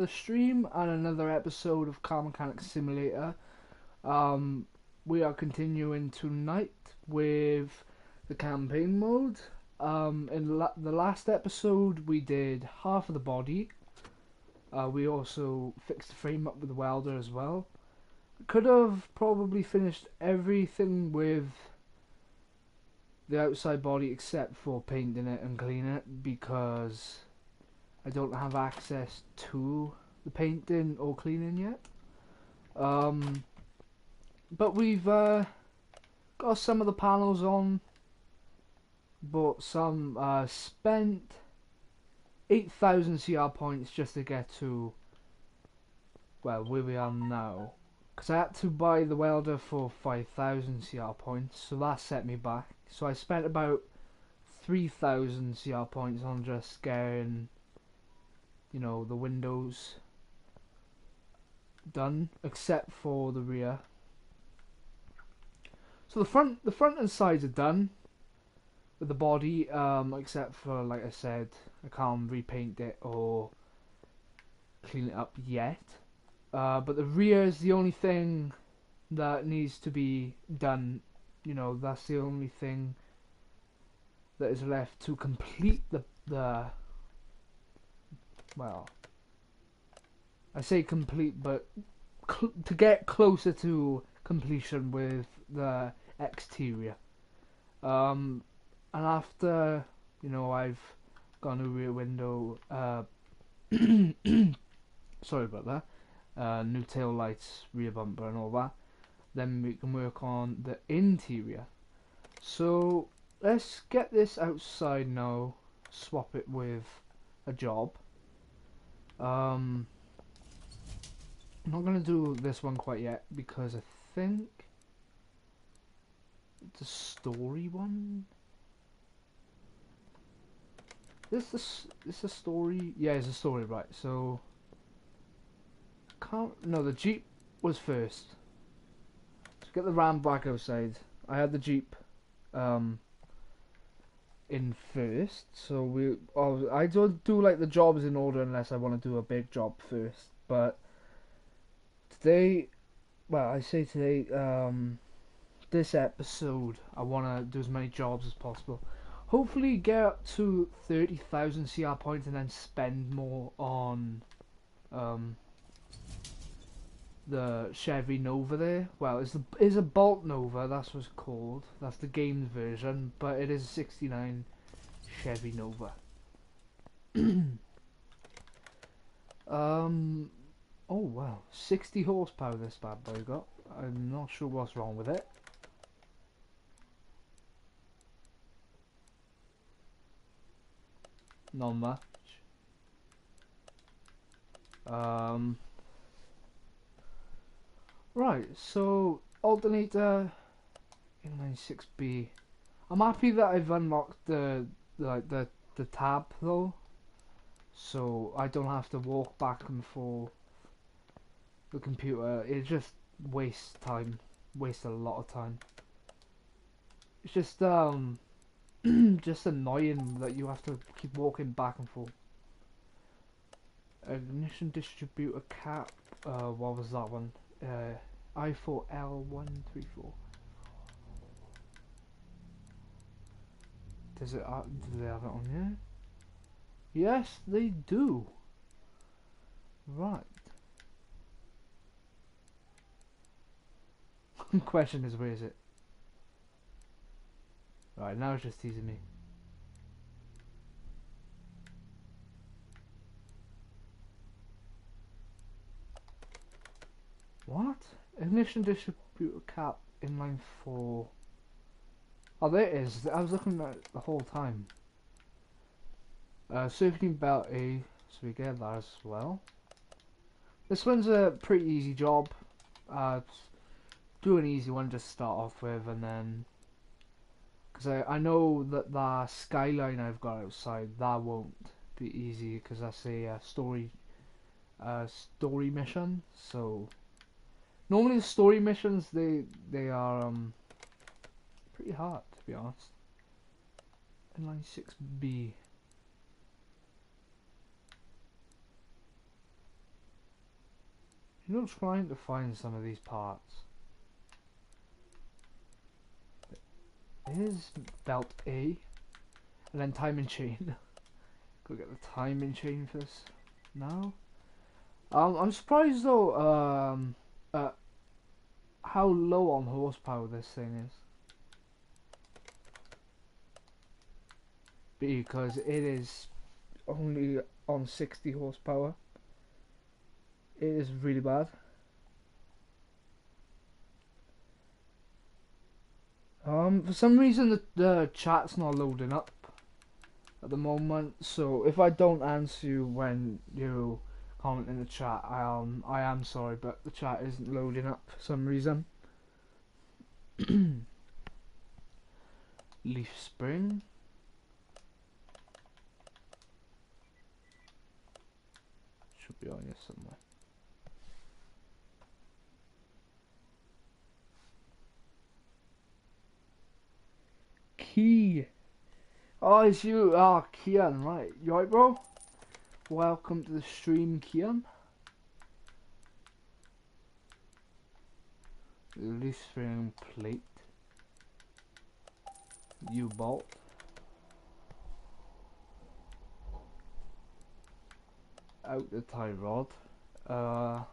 The stream and another episode of Car Mechanic Simulator. Um, we are continuing tonight with the campaign mode. In the last episode, we did half of the body. We also fixed the frame up with the welder as well. Could have probably finished everything with the outside body except for painting it and cleaning it because I don't have access to the painting or cleaning yet. But we've got some of the panels on, but some spent 8,000 CR points just to get to, well, where we are now. Because I had to buy the welder for 5,000 CR points, so that set me back. So I spent about 3,000 CR points on just getting, the windows done, except for the rear. So the front and sides are done with the body, except for, like I said, I can't repaint it or clean it up yet. But the rear is the only thing that needs to be done. That's the only thing that is left to complete the well, I say complete, but to get closer to completion with the exterior. And after I've got a rear window, sorry about that, new tail lights, rear bumper and all that, then we can work on the interior. So let's get this outside now, swap it with a job. I'm not going to do this one quite yet because I think it's a story one. This a story? Yeah, it's a story, right? So the Jeep was first. So get the Ram back outside. I had the Jeep in first. So I don't do like the jobs in order unless I want to do a big job first. But today, I say today, this episode, I want to do as many jobs as possible. Hopefully get up to 30,000 CR points and then spend more on the Chevy Nova there. Well, it's a Bolt Nova, that's what it's called. That's the games version, but it is a 69 Chevy Nova. Oh wow, 60 horsepower this bad boy got. I'm not sure what's wrong with it. Not much. Right, so alternator inline 6B. I'm happy that I've unlocked the tab though, so I don't have to walk back and forth the computer. It just wastes time, wastes a lot of time. It's just just annoying that you have to keep walking back and forth. Ignition distributor cap. What was that one? I4L134. Do they have it on here? Yes, they do. Right. Question is, where is it? Right, now it's just teasing me. What? Ignition distributor cap inline 4. Oh, there it is. I was looking at it the whole time. Circuiting belt A, so we get that as well. This one's a pretty easy job. Do an easy one just to start off with, and then because I know that the skyline I've got outside, that won't be easy because that's a story mission. So normally the story missions they are pretty hard, to be honest. Inline 6B. trying to find some of these parts. Here's belt A, and then timing chain. Go get the timing chain for this now. I'm surprised though, how low on horsepower this thing is. Because it is only on 60 horsepower. It is really bad. For some reason the chat's not loading up at the moment, so if I don't answer you when you comment in the chat, I am sorry, but the chat isn't loading up for some reason. Leaf spring. Should be on here somewhere. Key. Oh, it's you. Ah, Kian, right. You right, bro? Welcome to the stream, Kian. Leaf spring plate. U-bolt. Out the tie rod. Right.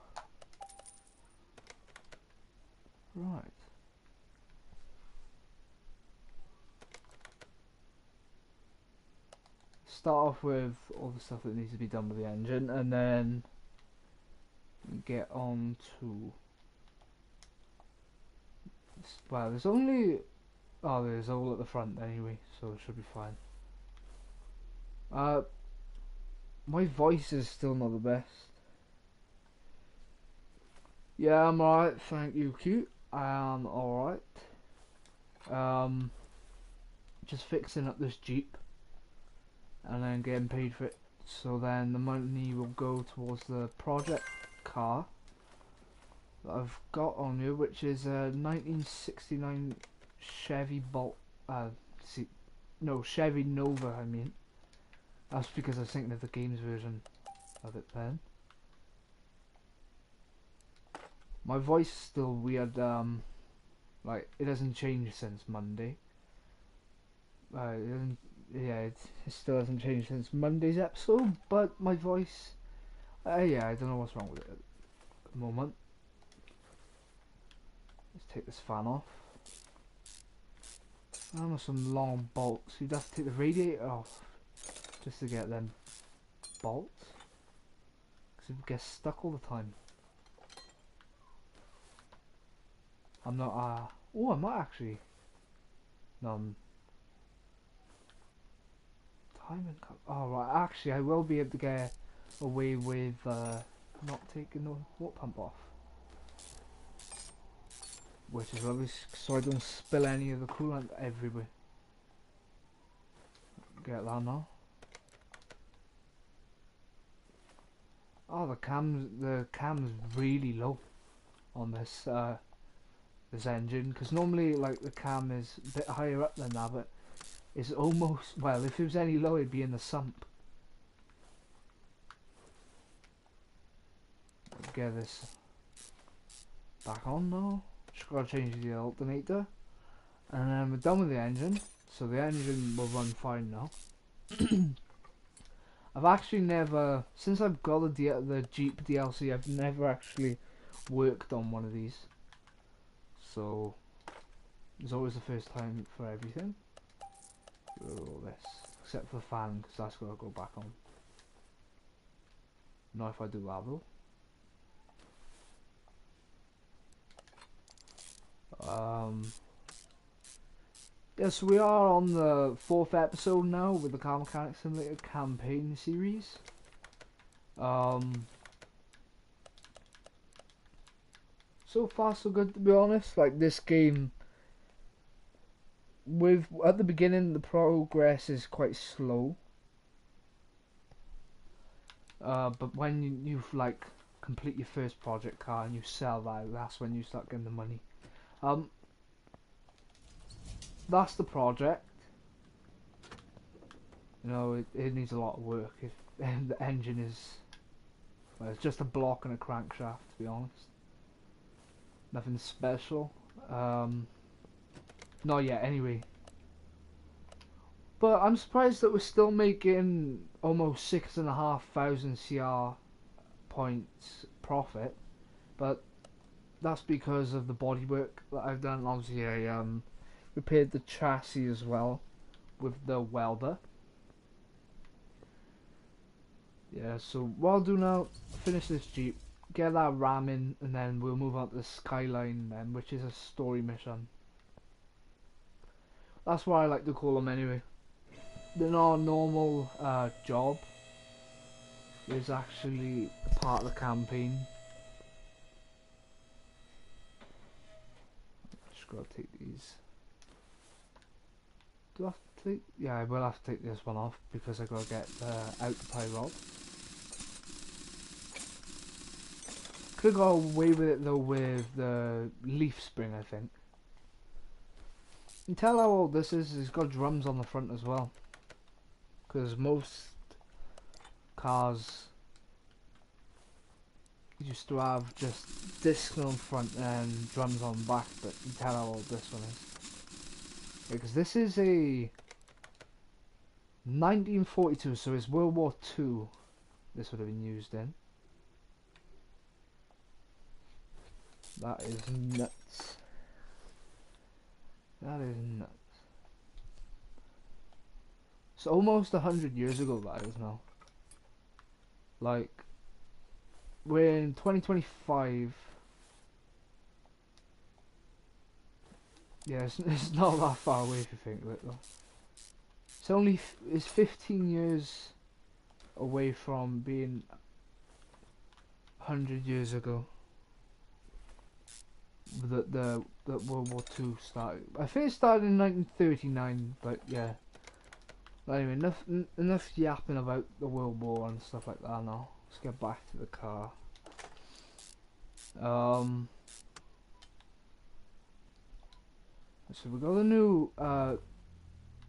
Start off with all the stuff that needs to be done with the engine, and then get on to. Well, there's only. Oh, there's all at the front anyway, so it should be fine. My voice is still not the best. Yeah, I'm alright, thank you, cute. I am alright. Just fixing up this Jeep and then getting paid for it. So then the money will go towards the project car that I've got on here, which is a 1969 Chevy Chevy Nova, I mean. That's because I was thinking of the games version of it then. My voice is still weird, like, it hasn't changed since Monday. It still hasn't changed since Monday's episode, but my voice, yeah, I don't know what's wrong with it at the moment. Let's take this fan off. And with some long bolts, you'd have to take the radiator off just to get them bolts, because it gets stuck all the time. I'm not, oh, I might actually, timing cup. Oh right, actually I will be able to get away with not taking the water pump off, which is lovely, so I don't spill any of the coolant everywhere. Get that now. Oh, the cam's really low on this this engine, because normally like the cam is a bit higher up than that, but it's almost, well, if it was any lower it'd be in the sump. Get this back on now. Just gotta change the alternator, and then we're done with the engine, so the engine will run fine now. I've actually never, since I've got the Jeep DLC, I've never actually worked on one of these, so it's always the first time for everything. All this, except for the fan, because that's got to go back on. Not if I do that though. Yes, we are on the 4th episode now with the Car Mechanic Simulator campaign series. So far so good, to be honest. Like, this game, at the beginning the progress is quite slow, but when you've like complete your first project car and you sell that, that's when you start getting the money. That's the project. You know, it needs a lot of work. If the engine is Well, it's just a block and a crankshaft, to be honest. Nothing special. Not yet, anyway. But I'm surprised that we're still making almost 6,500 CR points profit. But that's because of the bodywork that I've done. Obviously, I repaired the chassis as well with the welder. Yeah, so what I'll do now, finish this Jeep, get that ram in, and then we'll move on to the Skyline then, which is a story mission. That's what I like to call them anyway. They're not a normal job. It's actually part of the campaign. Just gotta take these. Do I have to take? Yeah, I will have to take this one off because I gotta get the out tie rod. Could go away with it though with the leaf spring, I think. You can tell how old this is. It's got drums on the front as well. Because most cars used to have just discs on front and drums on back, but you can tell how old this one is. Because this is a 1942, so it's World War II this would have been used in. That is nuts. That is nuts. It's almost 100 years ago, that is now. Like, we're in 2025. Yeah, it's not that far away if you think of it though. It's 15 years away from being 100 years ago. The World War II started. I think it started in 1939, but yeah. But anyway, enough yapping about the World War and stuff like that now. Let's get back to the car. So we got the new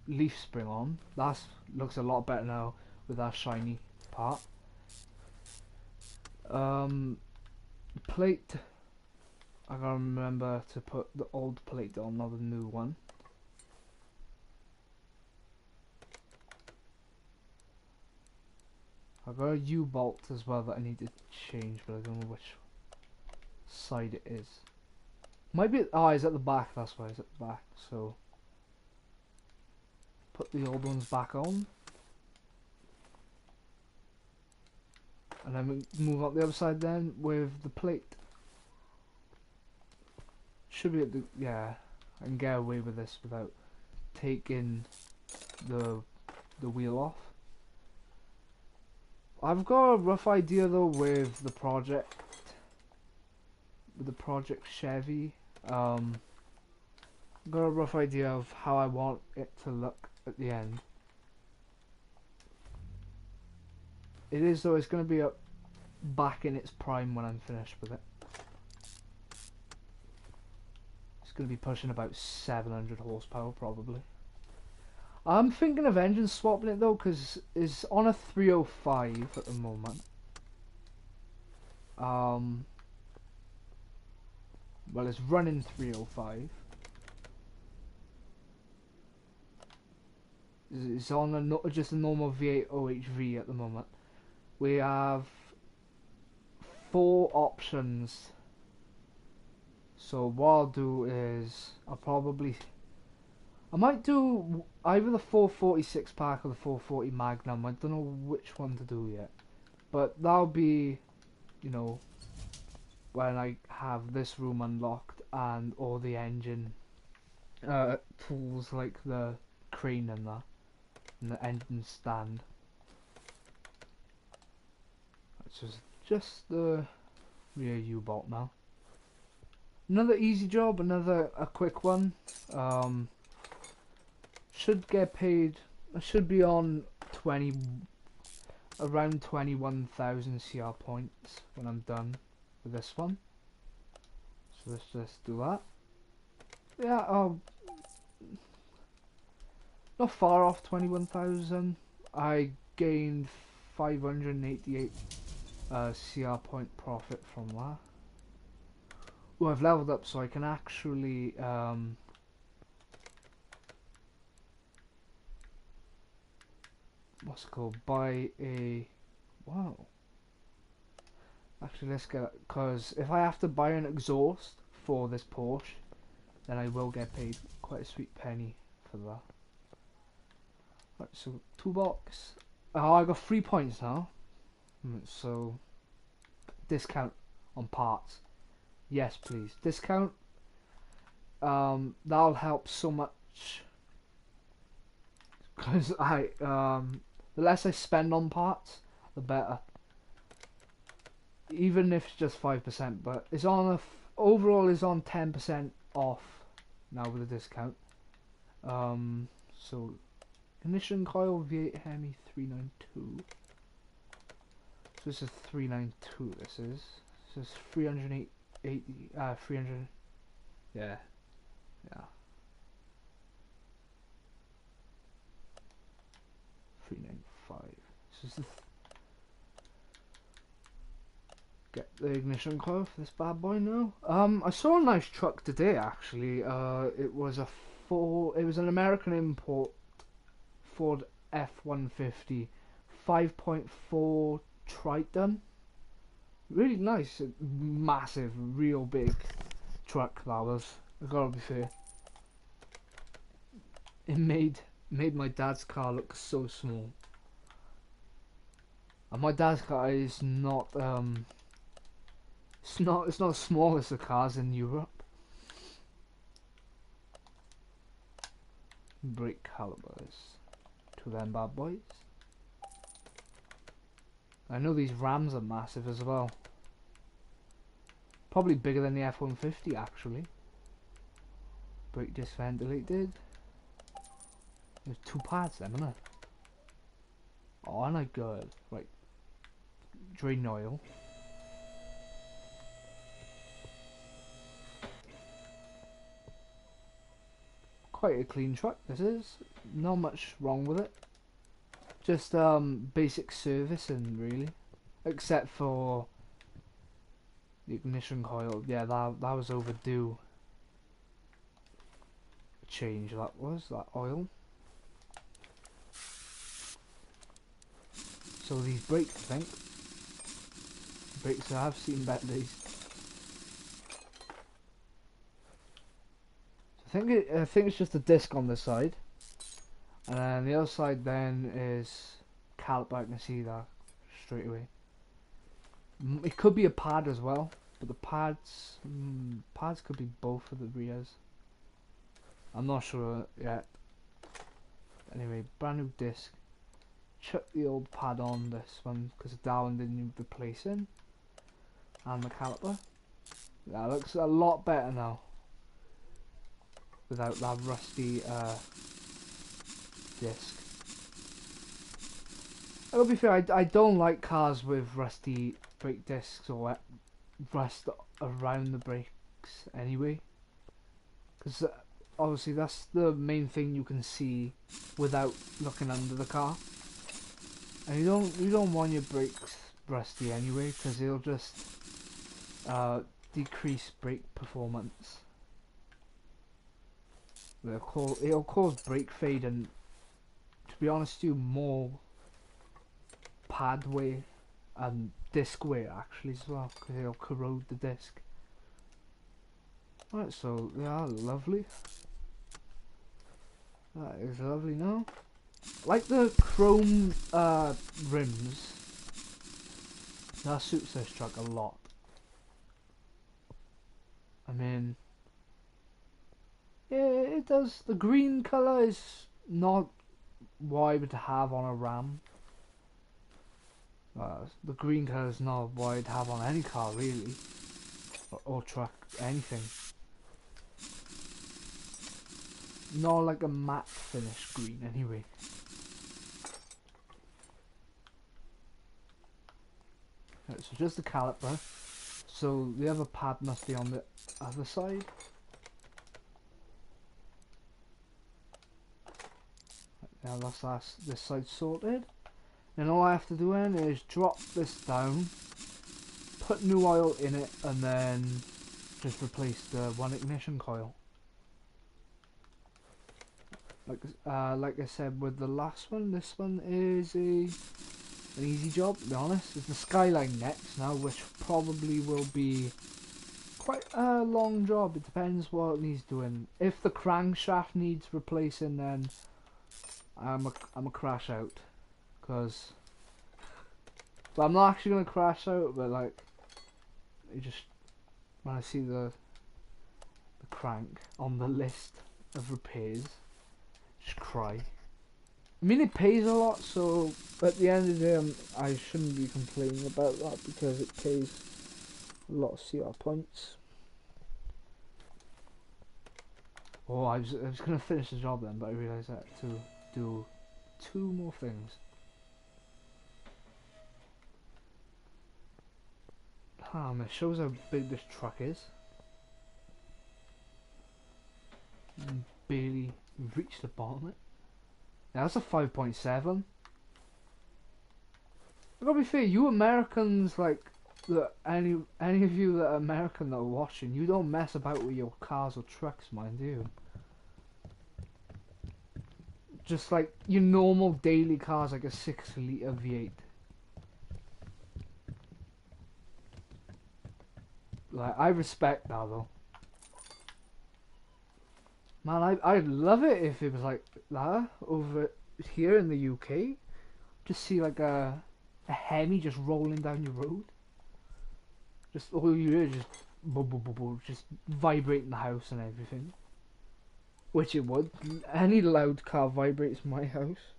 leaf spring on. That looks a lot better now with that shiny part. Plate. I gotta remember to put the old plate on, not the new one. I got a U-bolt as well that I need to change, but I don't know which side it is. Might be. Oh, it's at the back. That's why it's at the back. So put the old ones back on, and then we move up the other side then with the plate. Should be at the, yeah, I can get away with this without taking the wheel off. I've got a rough idea though with the project Chevy. I've got a rough idea of how I want it to look at the end. It is though, it's going to be up back in its prime when I'm finished with it. Going to be pushing about 700 horsepower probably. I'm thinking of engine swapping it though, because it's on a 305 at the moment. Well, it's running 305. It's on just a normal V8 OHV at the moment. We have 4 options. So what I'll do is I might do either the 446 pack or the 440 Magnum. I don't know which one to do yet, but that'll be, you know, when I have this room unlocked and all the engine tools like the crane and that, and the engine stand. Which is just the rear U-bolt now. Another easy job, a quick one. Should get paid. I should be on around 21,000 CR points when I'm done with this one. So let's just do that. Yeah, not far off 21,000. I gained 588 CR point profit from that. Oh, I've leveled up so I can actually what's it called? Buy a wow. Actually, let's get it, because if I have to buy an exhaust for this Porsche, then I will get paid quite a sweet penny for that. Right, so toolbox. Oh, I got 3 points now. So discount on parts. Yes, please. Discount. That'll help so much. Because the less I spend on parts, the better. Even if it's just 5%, but it's on overall is on 10% off now with a discount. So ignition coil V8 Hemi 392. So this is 392. This is 380. 300. Yeah. 395. This is the get the ignition coil for this bad boy now. I saw a nice truck today actually. It was an American import Ford F-150 5.4 Triton. Really nice, massive, real big truck that was. I gotta be fair. It made my dad's car look so small. And my dad's car is not it's not as small as the cars in Europe. Brake calipers to them bad boys. I know these Rams are massive as well. Probably bigger than the F-150 actually. Brake disc ventilated. There's 2 pads then, isn't there? Oh, aren't I good? Right. Drain oil. Quite a clean truck this is. Not much wrong with it. Just basic servicing really. Except for the ignition coil. Yeah, that was overdue. Change that oil. So these brakes, I think. Brakes I have seen better days. So I think it's just a disc on this side, and then the other side then is caliper. I can see that straight away. It could be a pad as well, but the pads could be both of the rears. I'm not sure yet. Anyway, brand new disc. Chuck the old pad on this one because that one didn't need replacing, and the caliper. That looks a lot better now without that rusty disc. I'll be fair, I don't like cars with rusty brake discs or rust around the brakes anyway, because obviously that's the main thing you can see without looking under the car. And you don't want your brakes rusty anyway, because it'll just decrease brake performance. It'll cause brake fade, and to be honest, do more pad wear and disc wear actually as well, because it'll corrode the disc. Right, so they are lovely. That is lovely now. Like the chrome rims, that suits this truck a lot. I mean, yeah, it does. The green colour is not what I would have on a Ram. The green colour is not what I'd have on any car really, or truck, anything. Not like a matte finish green anyway. Right, so just the caliper. So the other pad must be on the other side. Now that's this side sorted. And all I have to do then is drop this down, put new oil in it, and then just replace the one ignition coil. Like I said with the last one, this one is an easy job, to be honest. It's the Skyline next now, which probably will be quite a long job. It depends what it needs doing. If the crankshaft needs replacing, then I'm a crash out, cause. But I'm not actually gonna crash out, but like, you just when I see the crank on the list of repairs, just cry. I mean, it pays a lot, so at the end of the day, I shouldn't be complaining about that because it pays a lot of CR points. Oh, I was gonna finish the job then, but I realised I had to do 2 more things. It shows how big this truck is. Barely reached the bottom. Now that's a 5.7. I gotta be fair, you Americans, like, any of you that are American that are watching, you don't mess about with your cars or trucks, mind you. Just like your normal daily cars, like a 6-litre V8. Like, I respect that though. Man, I'd love it if it was like that over here in the UK. Just see like a Hemi just rolling down your road. Just all you hear is just just vibrating the house and everything. Which it would. Any loud car vibrates my house.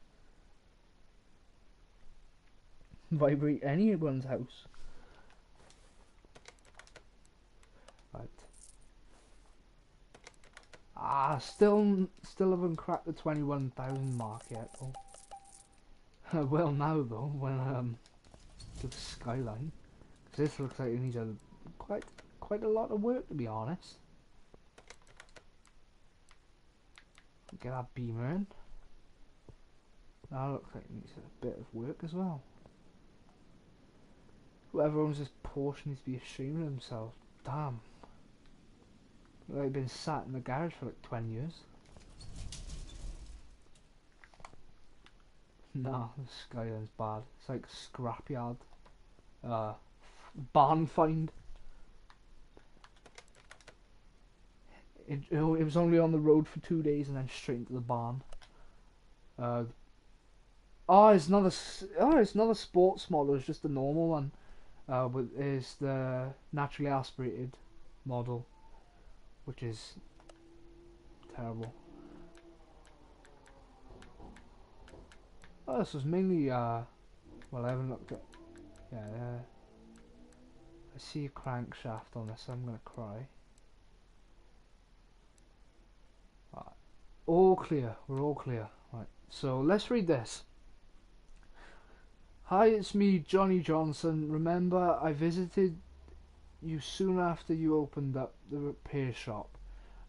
Vibrate anyone's house. Still haven't cracked the 21,000 mark yet. Oh. Well, now though, when the Skyline, because this looks like it needs quite a lot of work, to be honest. Get that beamer in. That looks like it needs a bit of work as well. Whoever owns this Porsche needs to be ashamed of themselves. Damn. They've been sat in the garage for like 20 years. No, the Skyline's bad. It's like scrapyard. Barn find. It was only on the road for 2 days and then straight into the barn. It's another sports model. It's just a normal one. But it's the naturally aspirated model, which is terrible. Oh, this was mainly well, I haven't looked at. Yeah, I see a crankshaft on this. So I'm gonna cry. Right. All clear. We're all clear. Right. So let's read this. Hi, it's me, Johnny Johnson. Remember, I visited you soon after you opened up the repair shop.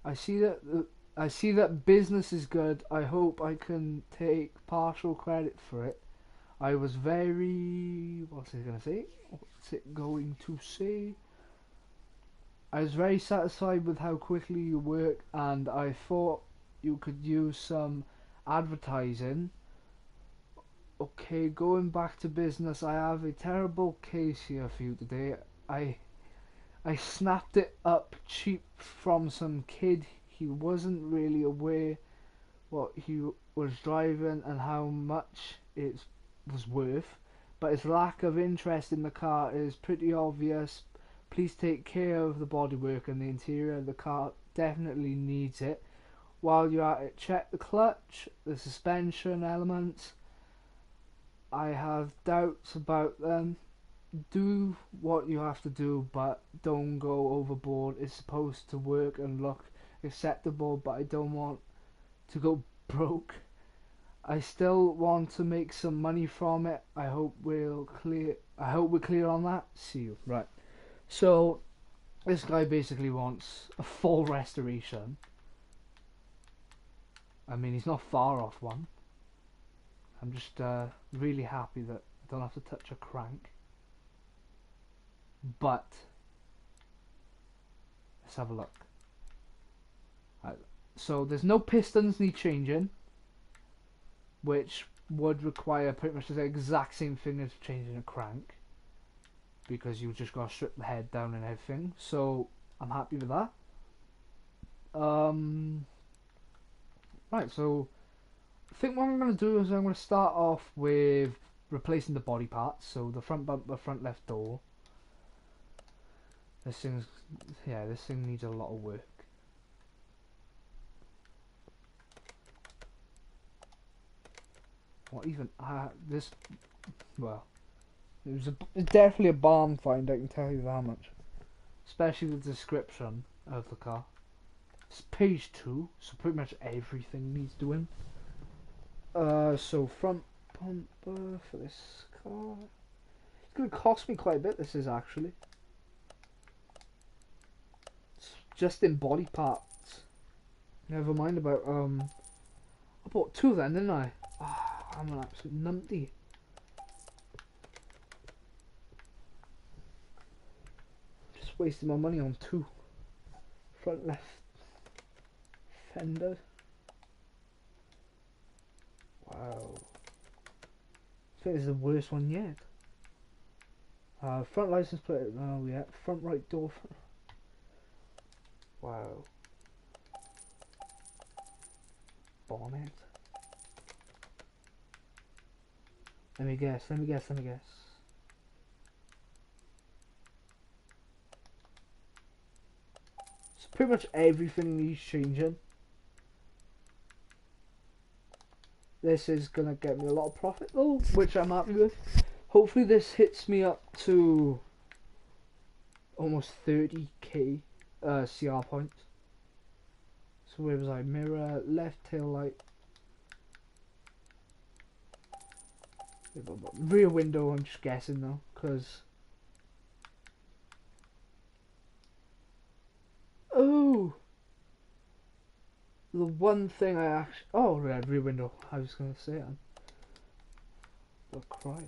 I see that business is good. I hope I can take partial credit for it. I was very... What's it going to say? I was very satisfied with how quickly you work, and I thought you could use some advertising. Okay, going back to business, I have a terrible case here for you today. I snapped it up cheap from some kid. He wasn't really aware what he was driving and how much it was worth, but his lack of interest in the car is pretty obvious. Please take care of the bodywork and the interior of the car. Definitely needs it. While you're at it, check the clutch, the suspension elements. I have doubts about them. Do what you have to do, but don't go overboard. It's supposed to work and look acceptable, but I don't want to go broke. I still want to make some money from it. I hope we're clear on that. See you. Right. So this guy basically wants a full restoration. I mean, he's not far off one. I'm just really happy that I don't have to touch a crank. But let's have a look. Right. So there's no pistons need changing, which would require pretty much the exact same thing as changing a crank, because you just gotta strip the head down and everything. So I'm happy with that. Right, so I think what I'm going to do is I'm going to start off with replacing the body parts. So the front bumper, front left door. This thing needs a lot of work. What even? This, well, it's definitely a barn find, I can tell you that much. Especially the description of the car. It's page 2, so pretty much everything needs doing. So front bumper for this car. It's going to cost me quite a bit, this is actually. It's just in body parts. Never mind about, I bought 2 then, didn't I? I'm an absolute numpty. Just wasting my money on 2. Front left fender. Wow. I think this is the worst one yet. Front license plate. Oh yeah. Front right door. Wow. Bonnet. Let me guess. So pretty much everything needs changing. This is gonna get me a lot of profit though, which I'm happy with. Hopefully this hits me up to almost 30k CR points. So where was I? Mirror, left tail light, rear window. I'm just guessing though, because oh, the one thing I actually rear window. I was gonna say it. I'll cry.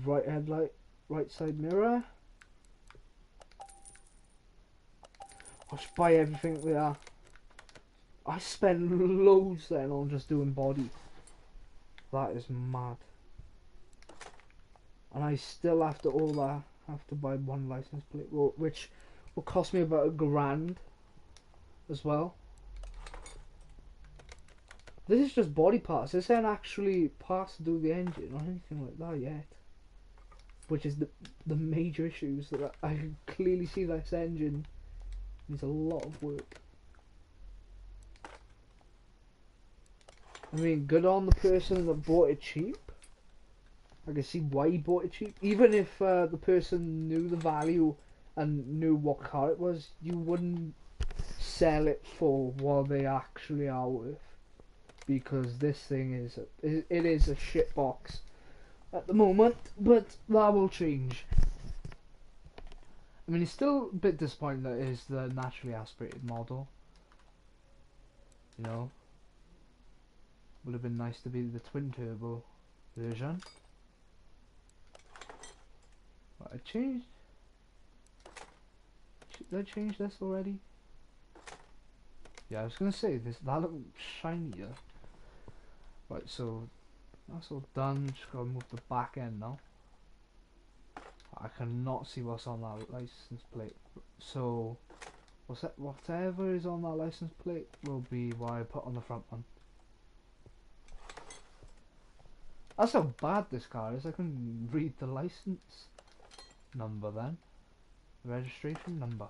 Right headlight, right side mirror. I'll just buy everything there. I spend loads then on just doing body. That is mad. And I still have to buy 1 license plate, which will cost me about £1,000 as well. This is just body parts. This ain't actually parts to do the engine or anything like that yet. Which is the major issues that I can clearly see. This engine needs a lot of work. I mean, good on the person that bought it cheap. I can see why he bought it cheap. Even if the person knew the value and knew what car it was, you wouldn't sell it for what they actually are worth. Because this thing is a shit box at the moment, but that will change. I mean, it's still a bit disappointing that it is the naturally aspirated model. You know, would have been nice to be the twin turbo version. But I changed. Did I change this already? Yeah, I was gonna say that looks shinier. Right, so that's all done. Just gotta move the back end now. I cannot see what's on that license plate. So whatever is on that license plate will be what I put on the front one. That's how bad this car is. I couldn't read the license number then. Registration number.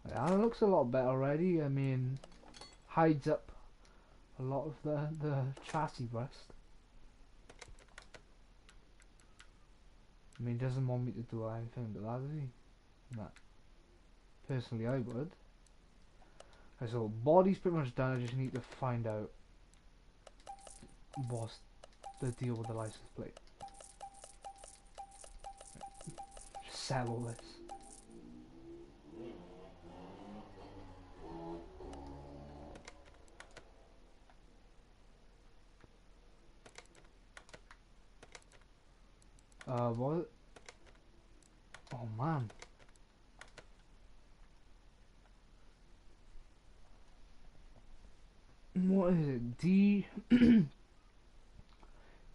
Yeah, it looks a lot better already. I mean, hides up a lot of the chassis rust. I mean, he doesn't want me to do anything but that, does he? No. Personally, I would. Okay, so body's pretty much done. I just need to find out what's the deal with the license plate. Just sell all this. What? Oh man. What is it?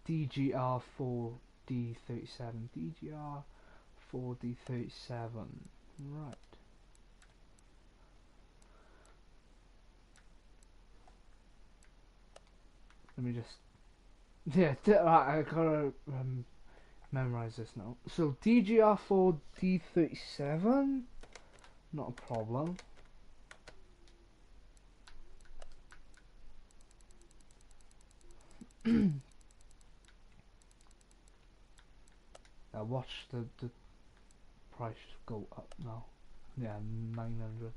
DGR4D37. DGR4D37. Right. Let me just. Yeah, I gotta memorize this now. So DGR4D37. Not a problem. Watch the price go up now. Yeah, 900.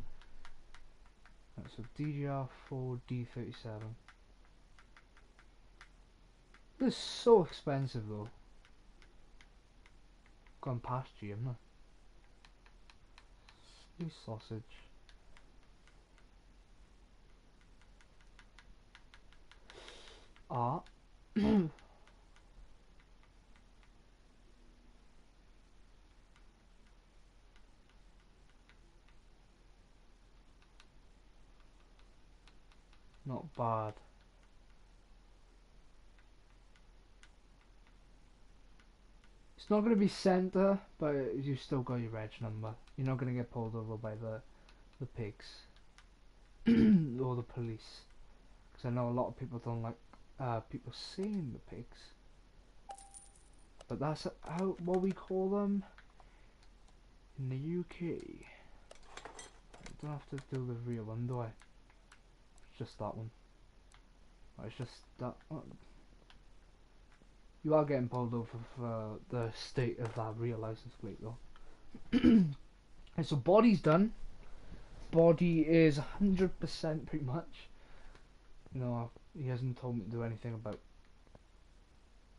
Right, so DGR4D37. This is so expensive though. Gone past you, haven't I? Beef sausage. Ah. Not bad. It's not going to be centre, but you still got your reg number. You're not going to get pulled over by the pigs or the police, because I know a lot of people don't like people seeing the pigs, but that's how what we call them in the UK. I don't have to do the real one, do I? It's just that one. Or it's just that one. You are getting pulled over for the state of that real license plate though. And so body's done. Body is 100% pretty much. You know, he hasn't told me to do anything about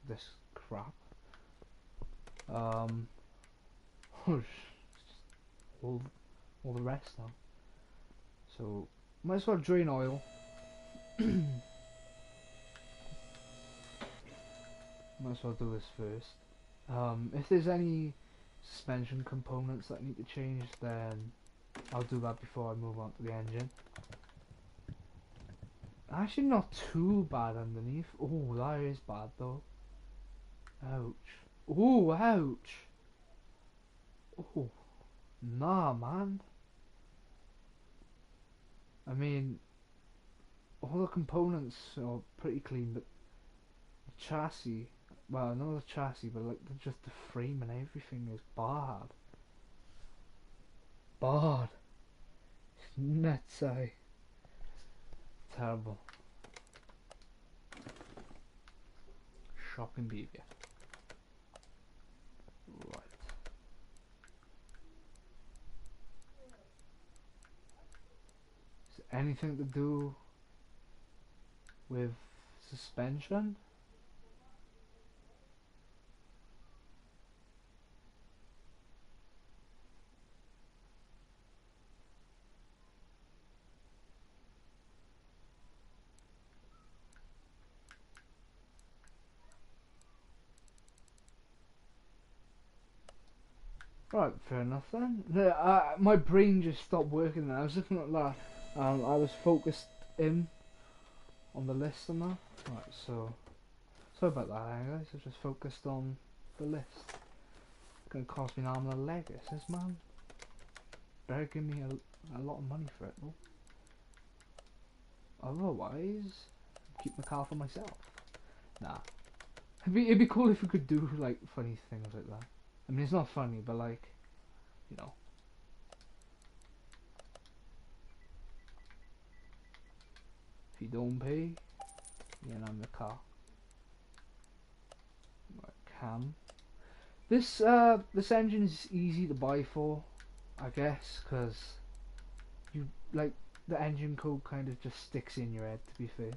this crap. All the rest now. So might as well drain oil. Might as well do this first. If there's any suspension components that need to change, then I'll do that before I move on to the engine. Actually not too bad underneath. Oh, that is bad though. Ouch. Oh, ouch. Oh, nah man. I mean, all the components are pretty clean, but the chassis, well, not the chassis, but like just the frame and everything is bad. Bad. It's nuts, terrible. Shocking behaviour. Right. Is it anything to do with suspension? Right, fair enough then. My brain just stopped working then. I was looking at that. I was focused in on the list and that. Right, so sorry about that, guys. I just focused on the list. It's gonna cost me an arm and a leg. It says, man. Better give me a lot of money for it, though. Otherwise, keep my car for myself. Nah. It'd be cool if we could do like funny things like that. I mean, it's not funny, but like, you know. If you don't pay, you're not in the car. Right, cam. This engine is easy to buy for, I guess, because you like the engine code kind of just sticks in your head. To be fair.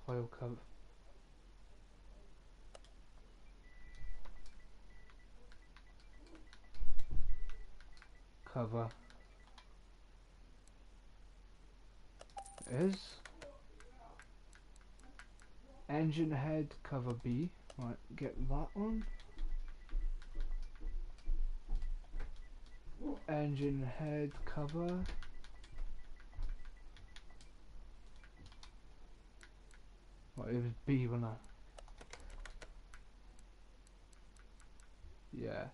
Coil cover. Cover is engine head cover B. Right, get that one. Engine head cover. What, it was B, wasn't it? Yeah.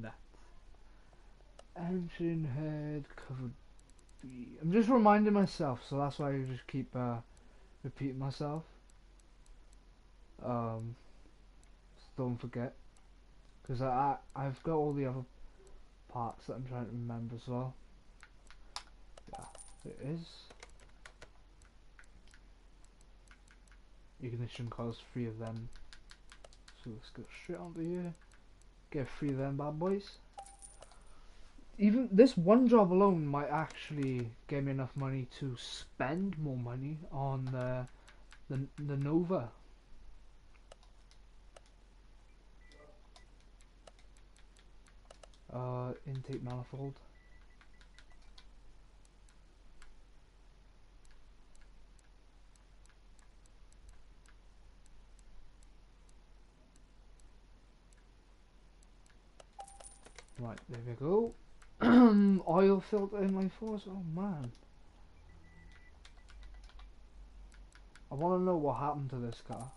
Nuts. Engine head cover B. I'm just reminding myself, so that's why I just keep repeating myself. Just don't forget, because I've got all the other parts that I'm trying to remember as well. Yeah, it is. Ignition cause 3 of them. So let's go straight onto here. Get 3 of them bad boys. Even this one job alone might actually get me enough money to spend more money on the Nova. Intake manifold. Right, there we go. Oil filter in my force. Oh man, I want to know what happened to this car,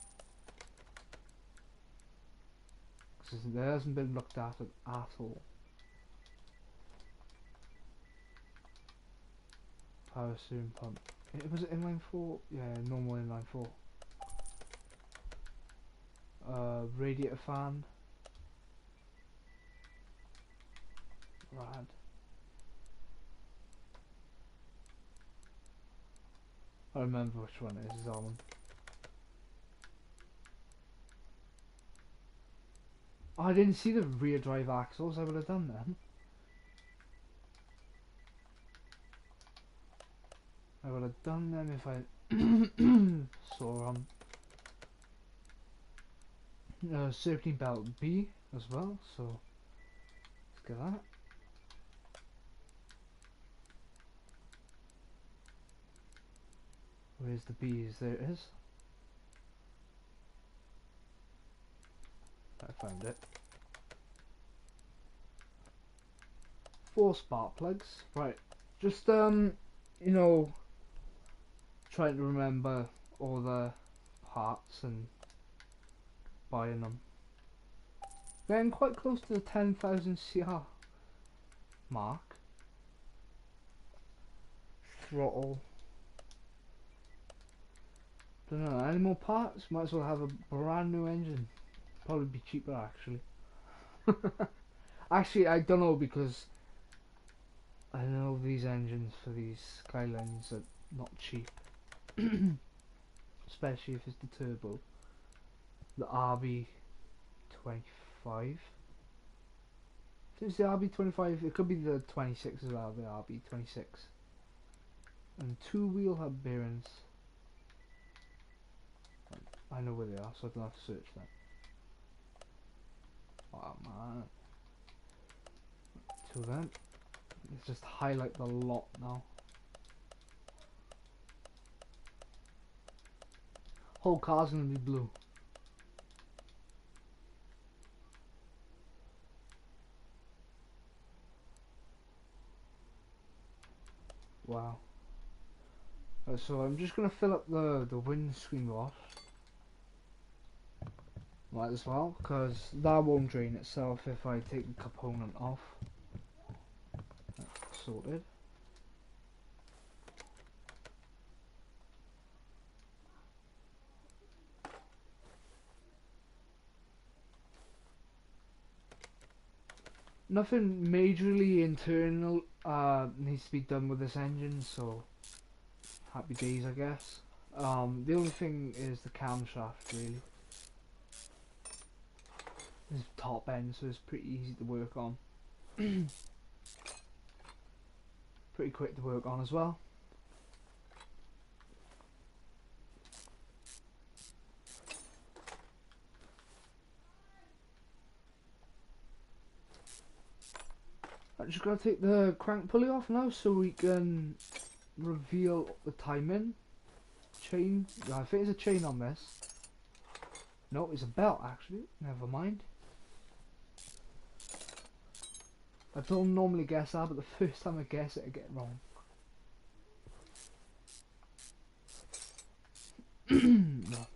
because it hasn't been looked at all. Power steering pump. Was it inline 4? Yeah, normal inline 4. Radiator fan. Rad. I remember which one it is, that one. Oh, I didn't see the rear drive axles, I would have done them. I would have done them if I saw them. Safety belt B as well, so let's get that. Where's the B's? There it is. I found it. 4 spark plugs. Right. Just you know, trying to remember all the parts and buying them. Getting quite close to the 10,000 CR mark. Throttle. Don't know, any more parts? Might as well have a brand new engine. Probably be cheaper actually. Actually, I don't know, because I know these engines for these Skylines are not cheap. Especially if it's the turbo. The RB25. If it's the RB25, it could be the 26 as well, the RB26. And 2 wheel hub bearings. I know where they are, so I don't have to search them. Oh man. 2 of them. Let's just highlight the lot now. Whole car's gonna be blue. Wow. So I'm just gonna fill up the windscreen wash. Might as well, because that won't drain itself if I take the component off. That's sorted. Nothing majorly internal needs to be done with this engine, so happy days I guess. The only thing is the camshaft really. This is top end, so it's pretty easy to work on. Pretty quick to work on as well. I'm just gonna take the crank pulley off now so we can reveal the timing chain. I think there's a chain on this. No, it's a belt actually. Never mind. I don't normally guess that, but the first time I guess it, I get it wrong. No.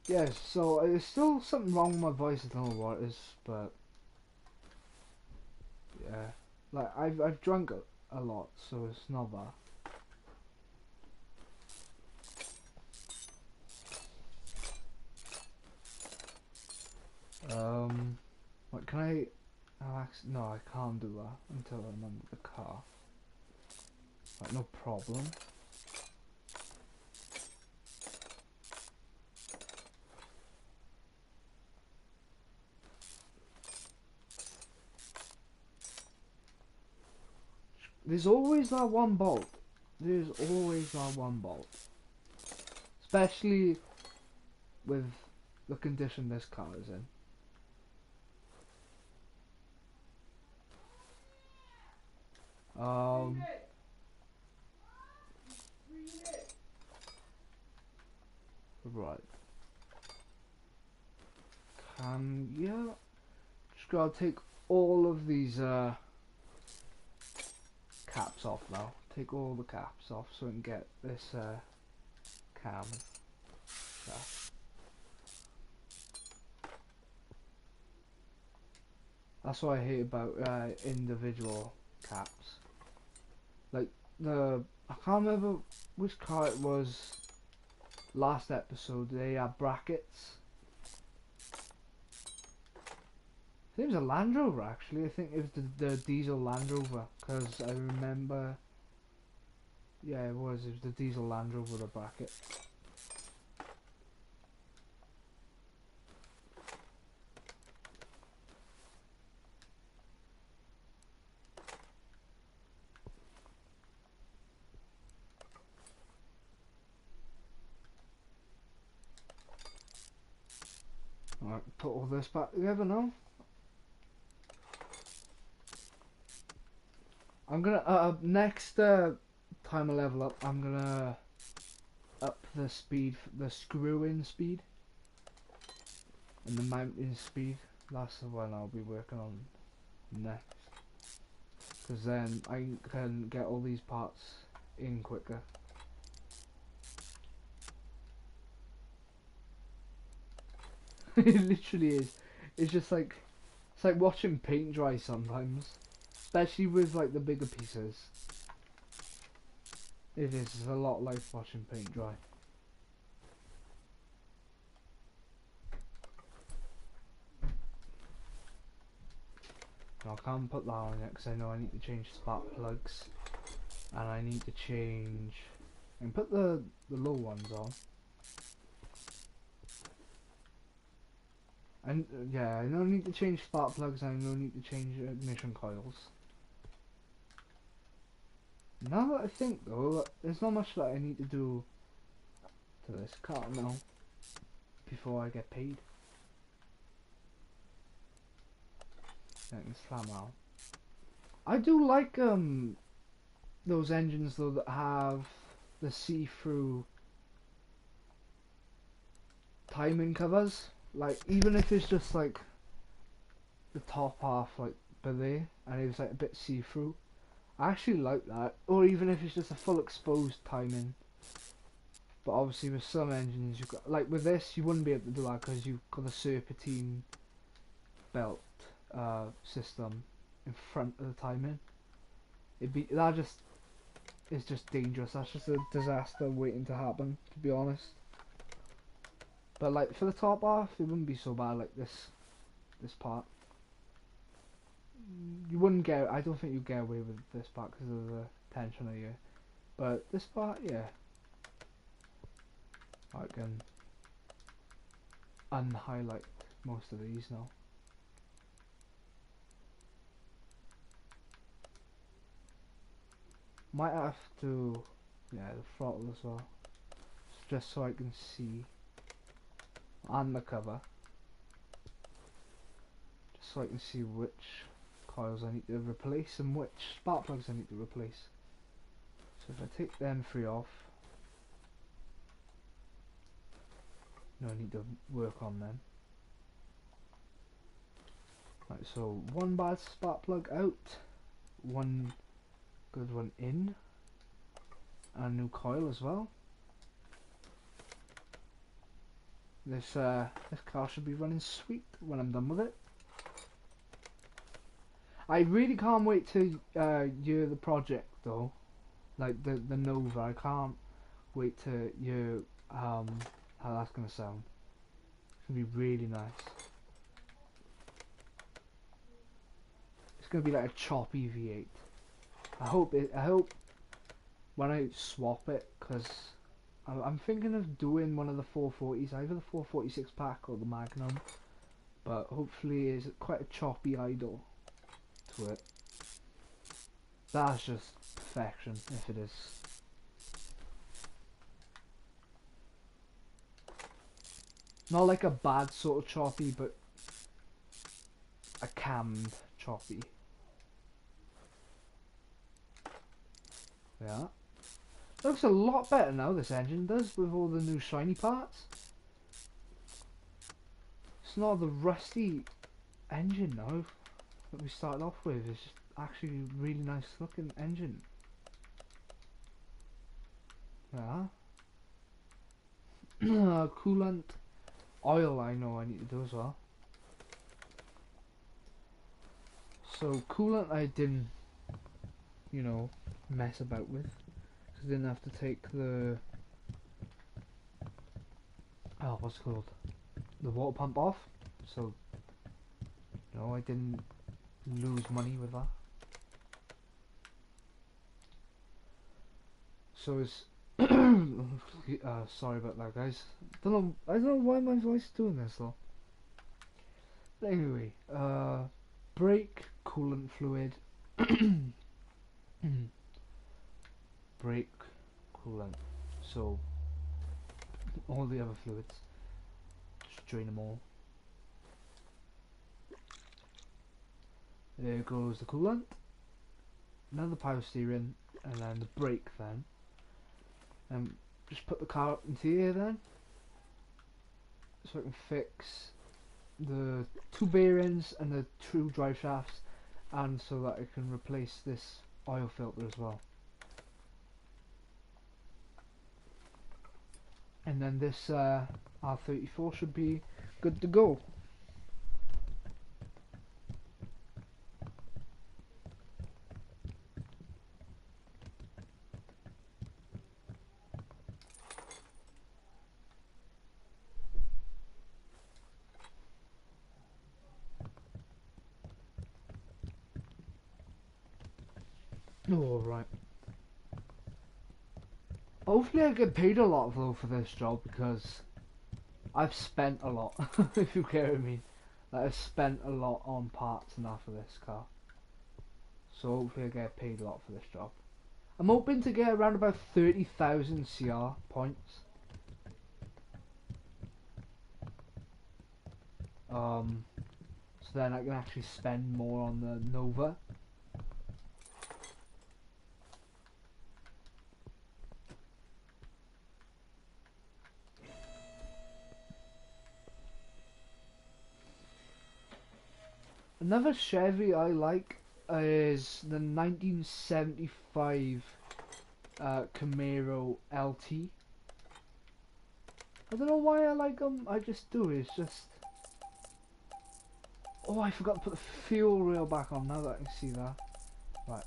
Yeah, so there's still something wrong with my voice. I don't know what it is, but yeah, like I've drunk a lot, so it's not that. What can I? Oh, actually, no, I can't do that until I'm in the car. Right, no problem. There's always that one bolt. There's always that one bolt. Especially with the condition this car is in. Right. Yeah. Just gotta take all of these caps off now. Take all the caps off so we can get this cam. That's what I hate about individual caps. Like I can't remember which car it was. Last episode they had brackets. I think it was a Land Rover actually. I think it was the diesel Land Rover because I remember. Yeah, it was. It was the diesel Land Rover with a bracket. Alright, put all this back together now. I'm gonna next time I level up, I'm gonna up the speed, the screw-in speed, and the mounting speed. That's the one I'll be working on next, because then I can get all these parts in quicker. It literally is. It's just like it's like watching paint dry sometimes, especially with like the bigger pieces. It is a lot like watching paint dry. I can't put that on yet because I know I need to change spark plugs, and I need to change. I can put the low ones on. And yeah, I no need to change spark plugs, and I no need to change ignition coils. Now that I think though, there's not much that I need to do to this car now before I get paid. I can slam out. I do like those engines though that have the see-through timing covers. Like even if it's just like the top half like below and it was like a bit see-through, I actually like that. Or even if it's just a full exposed timing. But obviously with some engines you've got, like with this you wouldn't be able to do that because you've got a serpentine belt system in front of the timing. It's just dangerous. That's just a disaster waiting to happen, to be honest. But like for the top half, it wouldn't be so bad. Like this part, you wouldn't get. I don't think you'd get away with this part because of the tension of you. But this part, yeah, I can unhighlight most of these now. Might have to, yeah, the throttle as well, just so I can see, and the cover, just so I can see which coils I need to replace and which spark plugs I need to replace. So if I take them three off, no need to work on them. Right, so one bad spark plug out, one good one in, and a new coil as well. This car should be running sweet when I'm done with it. I really can't wait to hear the project though, like the Nova. I can't wait to hear how that's gonna sound. It's gonna be really nice. It's gonna be like a choppy V8. I hope when I swap it, because I'm thinking of doing one of the 440s, either the 446 pack or the Magnum, but hopefully it's quite a choppy idle to it. That's just perfection, if it is. Not like a bad sort of choppy, but a cammed choppy. Yeah. Looks a lot better now, this engine does, with all the new shiny parts. It's not the rusty engine now that we started off with. It's just actually a really nice looking engine. Yeah. Coolant oil I know I need to do as well. So coolant I didn't, you know, mess about with. Because I didn't have to take the, what's it called? The water pump off. So, no, I didn't lose money with that. So it's sorry about that, guys. I don't know why my voice is doing this though. But anyway, brake coolant fluid, brake coolant. So all the other fluids, just drain them all. There goes the coolant. Another power steering, and then the brake then. And just put the car into here then, so I can fix the 2 bearings and the 2 drive shafts, and so that I can replace this oil filter as well. And then this R34 should be good to go. Oh, right. Hopefully I get paid a lot though for this job, because I've spent a lot, if you get what I mean. Like, I've spent a lot on parts and that for this car. So hopefully I get paid a lot for this job. I'm hoping to get around about 30,000 CR points. So then I can actually spend more on the Nova. Another Chevy I like is the 1975 Camaro LT. I don't know why I like them, I just do. It's just... Oh, I forgot to put the fuel rail back on now that I can see that. Right.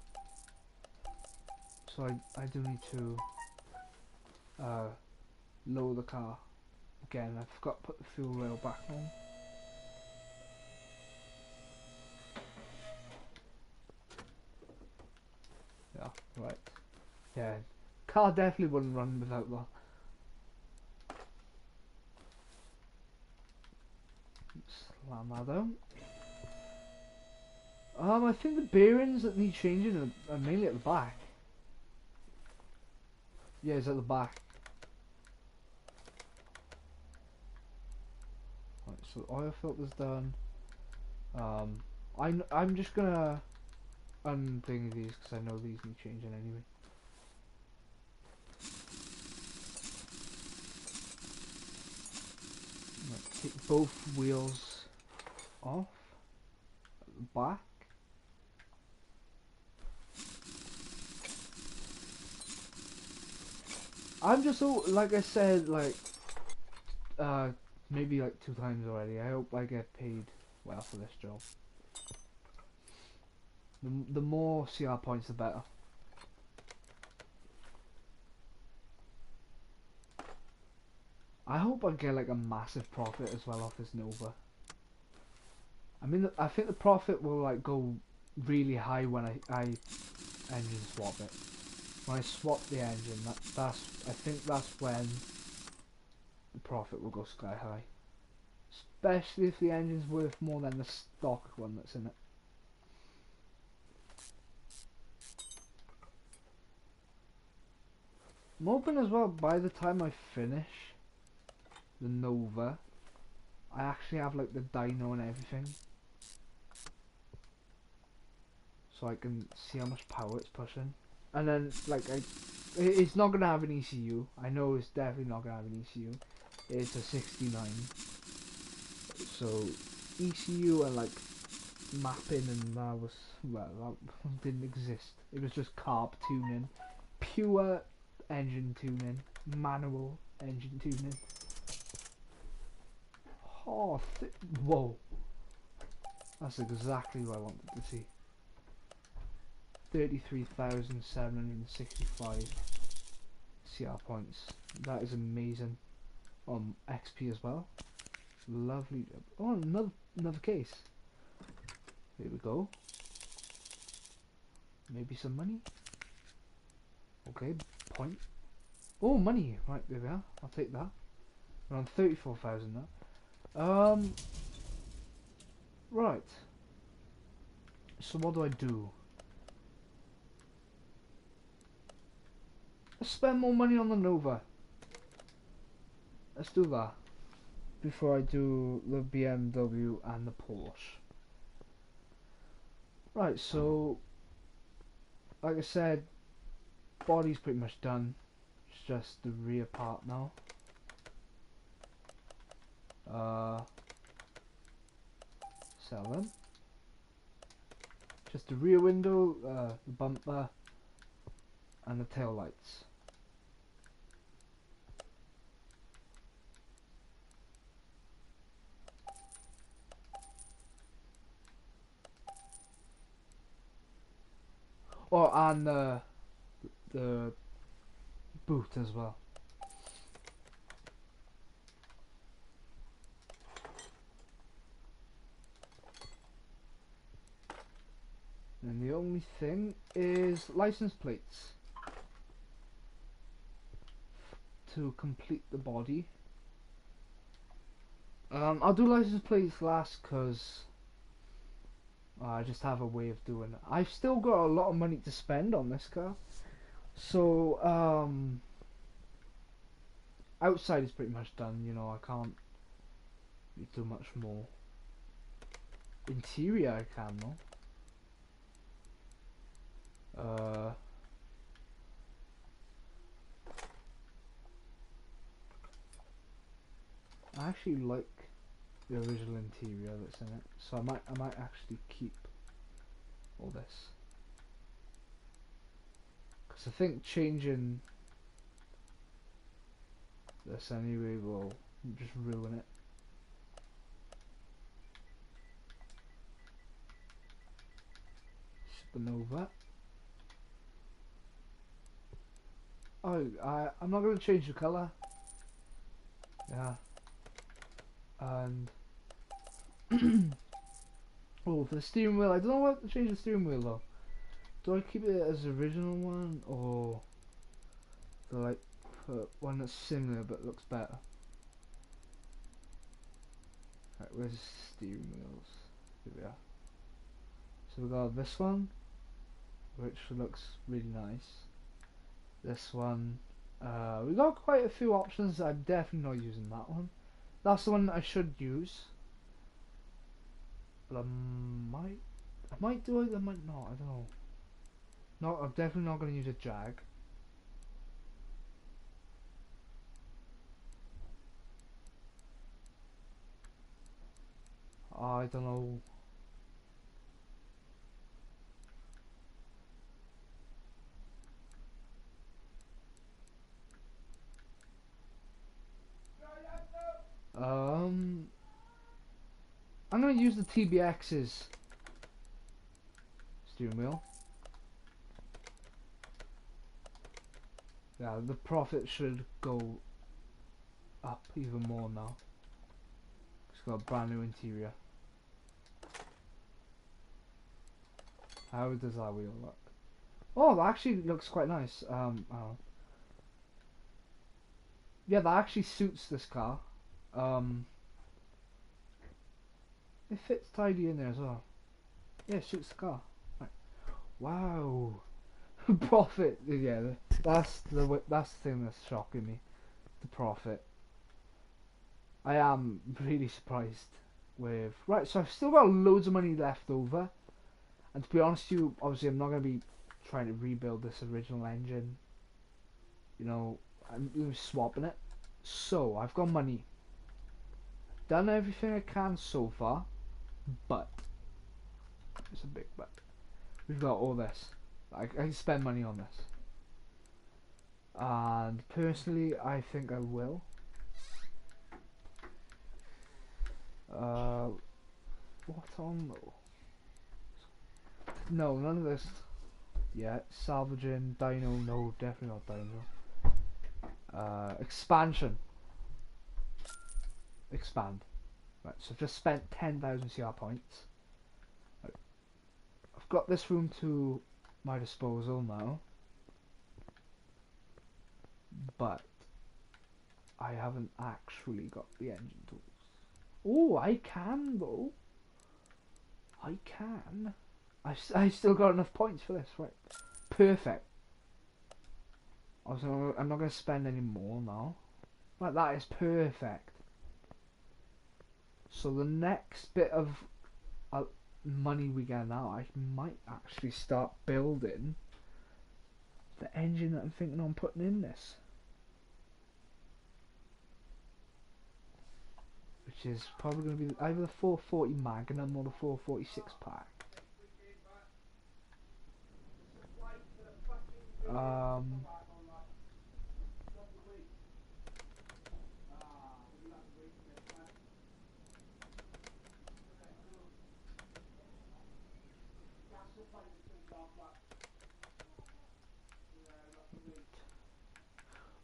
So I do need to lower the car. Again, I forgot to put the fuel rail back on. Yeah, right. Yeah, car definitely wouldn't run without that. Slam that down. I think the bearings that need changing are mainly at the back. Yeah, it's at the back. Right, so oil filter's done. I'm just gonna unthing these because I know these need changing anyway. take both wheels off at the back. I'm just so, like I said, like maybe like 2 times already. I hope I get paid well for this job. The more CR points, the better. I hope I get like a massive profit as well off this Nova. I mean, I think the profit will like go really high when I engine swap it. When I swap the engine, I think that's when the profit will go sky high. Especially if the engine's worth more than the stock one that's in it. I'm hoping as well, by the time I finish the Nova, I actually have like the dyno and everything, so I can see how much power it's pushing. And then like it's not gonna have an ECU. I know it's definitely not gonna have an ECU. It's a 69, so ECU and like mapping and that was, well, that didn't exist. It was just carb tuning, pure engine tuning, manual engine tuning. Oh, whoa, that's exactly what I wanted to see. 33,765 CR points. That is amazing. On XP as well. Lovely. Oh, another case. Here we go. Maybe some money. Okay, point. Oh, money. Right, there we are. I'll take that. We're on 34,000 now. Right. So what do I do? Let's spend more money on the Nova. Let's do that before I do the BMW and the Porsche. Right, so like I said, body's pretty much done. It's just the rear part now. Sell them. Just the rear window, the bumper, and the tail lights. Oh, and the boot as well. And the only thing is license plates to complete the body. I'll do license plates last because I just have a way of doing it. I've still got a lot of money to spend on this car, so outside is pretty much done. You know, I can't do much more. Interior I can though. I actually like the original interior that's in it, so I might actually keep all this, because I think changing this anyway will just ruin it. Supernova. Oh, I'm not going to change the colour. Yeah. And oh, for the steering wheel, I don't know what to change the steering wheel though. Do I keep it as the original one, or do I like put one that's similar but looks better? Right, where's the steering wheels? Here we are. So we got this one, which looks really nice. This one, we got quite a few options. I'm definitely not using that one. That's the one that I should use, but I might do it. I might not. I don't know. No, I'm definitely not going to use a Jag. I don't know. I'm gonna use the TBX's steering wheel. Yeah, the profit should go up even more now. It's got a brand new interior. How does that wheel look? Oh, that actually looks quite nice. I don't know. Yeah, that actually suits this car. It fits tidy in there as well. Yeah, it suits the car. Right. Wow. Profit. Yeah, that's the thing that's shocking me. The profit. I am really surprised with. Right, so I've still got loads of money left over. And to be honest with you, obviously I'm not going to be trying to rebuild this original engine. You know, I'm swapping it. So, I've got money. Done everything I can so far. But. It's a big but. We've got all this. I can spend money on this. And personally, I think I will. What on though? No, none of this. Yeah, salvaging, dyno, no, definitely not dyno. Expansion. Expand. Right, so I've just spent 10,000 CR points. Right. I've got this room to my disposal now. But I haven't actually got the engine tools. Oh, I can though. I can. I still got enough points for this, right? Perfect. Also, I'm not going to spend any more now. Like, that is perfect. So the next bit of money we get now, I might actually start building the engine that I'm thinking on putting in this. Which is probably going to be either the 440 Magnum or the 446 pack.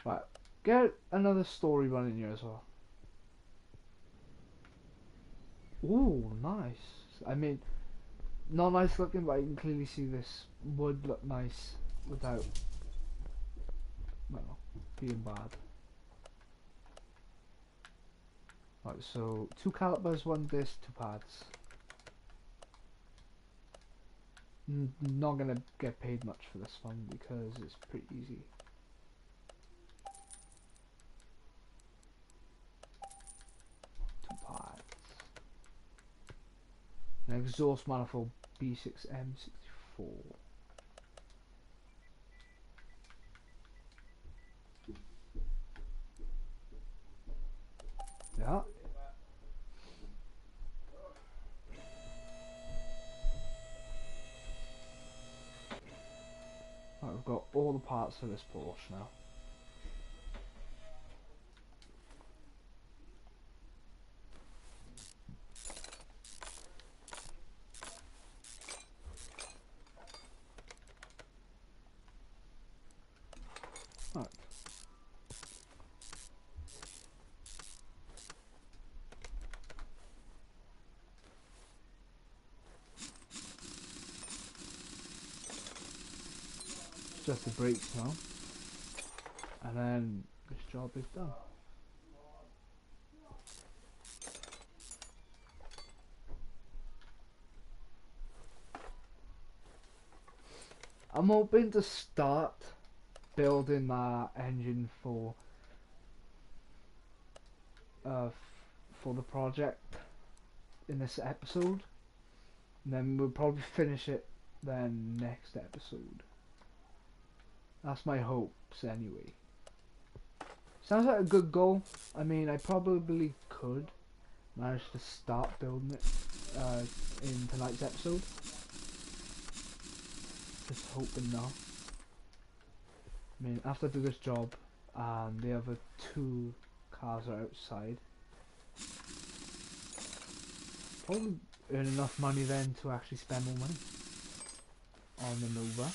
Right, get another story running here as well. Ooh, nice. I mean, not nice looking, but I can clearly see this would look nice without, well, being bad. Right, so 2 calipers, 1 disc, 2 pads. Not gonna get paid much for this one because it's pretty easy. An exhaust manifold B6M64. Yeah. Right, we've got all the parts for this Porsche now. Right. Just the brakes now. And then this job is done. I'm hoping to start building that engine for the project in this episode, and then we'll probably finish it then next episode. That's my hopes anyway. Sounds like a good goal. I mean, I probably could manage to start building it. in tonight's episode. Just hoping not. I mean, after I do this job and the other 2 cars are outside, probably earn enough money then to actually spend more money on the Nova.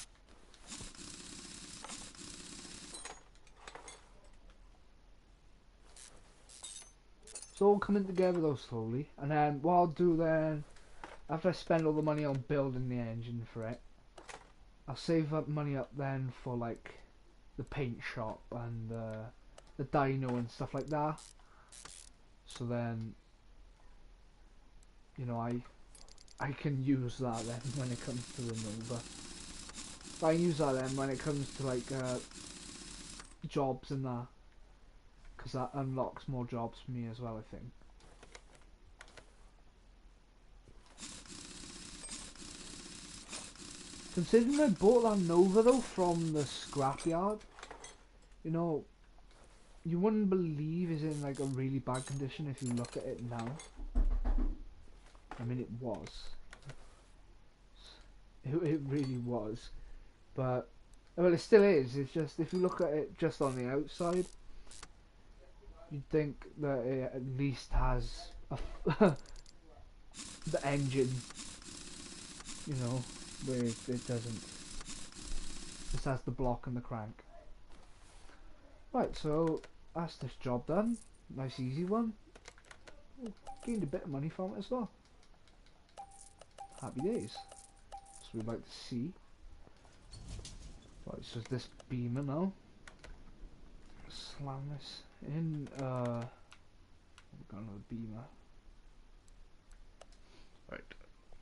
It's all coming together though slowly, and then what I'll do then, after I spend all the money on building the engine for it, I'll save up money up then for like the paint shop and the dyno and stuff like that. So then, you know, I can use that then when it comes to the Nova. I can use that then when it comes to like jobs and that, because that unlocks more jobs for me as well, I think. Considering I bought that Nova though from the scrapyard, you know, you wouldn't believe it's in like a really bad condition if you look at it now. I mean, it was. It really was. But, well, it still is. It's just, if you look at it just on the outside, you'd think that it at least has a the engine, you know, where it doesn't. Just has the block and the crank. Right, so that's this job done. Nice easy one. Gained a bit of money from it as well. Happy days. So we'd like to see. Right, so this beamer now. Slam this in. We've got another beamer. Right.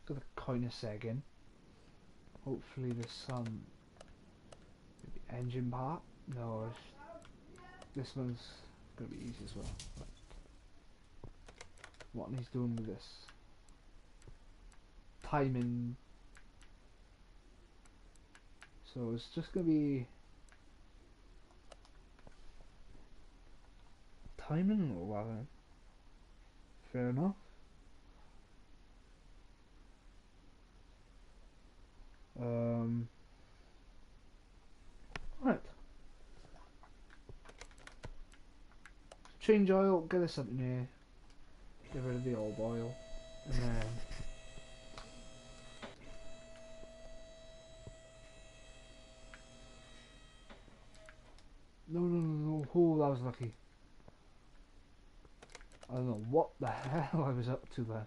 Got the coin a second. Hopefully there's some maybe engine part. No, this one's gonna be easy as well. Right. What he's doing with this timing. So it's just gonna be timing or whatever. Fair enough. Right. Change oil, get us something here. Get rid of the old oil. And then no. Oh, that was lucky. I don't know what the hell I was up to then.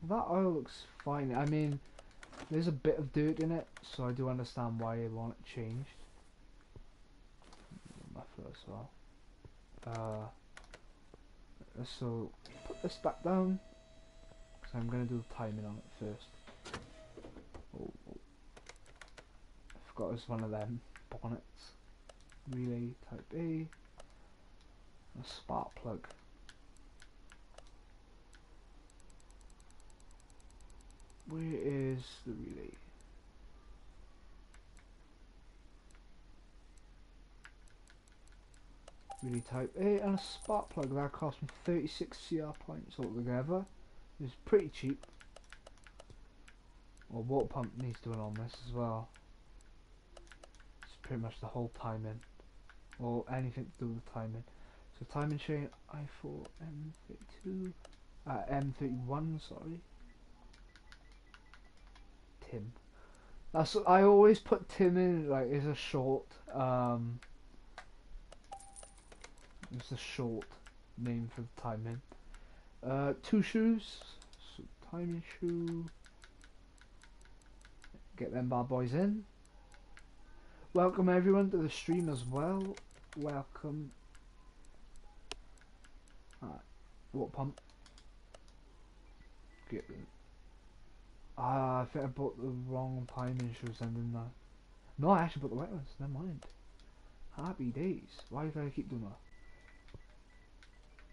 That oil looks fine. I mean, there's a bit of dirt in it, so I do understand why you want it changed. Muffler as well. So put this back down, because I'm going to do the timing on it first. Oh. I forgot it was one of them bonnets. Relay type A. A spark plug. Where is the relay? Relay type A and a spark plug. That cost me 36 CR points altogether. It's pretty cheap. Well, water pump needs doing on this as well. It's pretty much the whole timing, or anything to do with timing. So timing chain I4 M32, M31. Sorry. Tim. That's, I always put Tim in like as a short. It's a short name for the timing. 2 shoes. So timing shoe. Get them bad boys in. Welcome everyone to the stream as well. Welcome. Alright. Water pump. Get them. I think I bought the wrong timing shoes then, didn't I? No, I actually bought the right ones. Never mind. Happy days. Why do I keep doing that?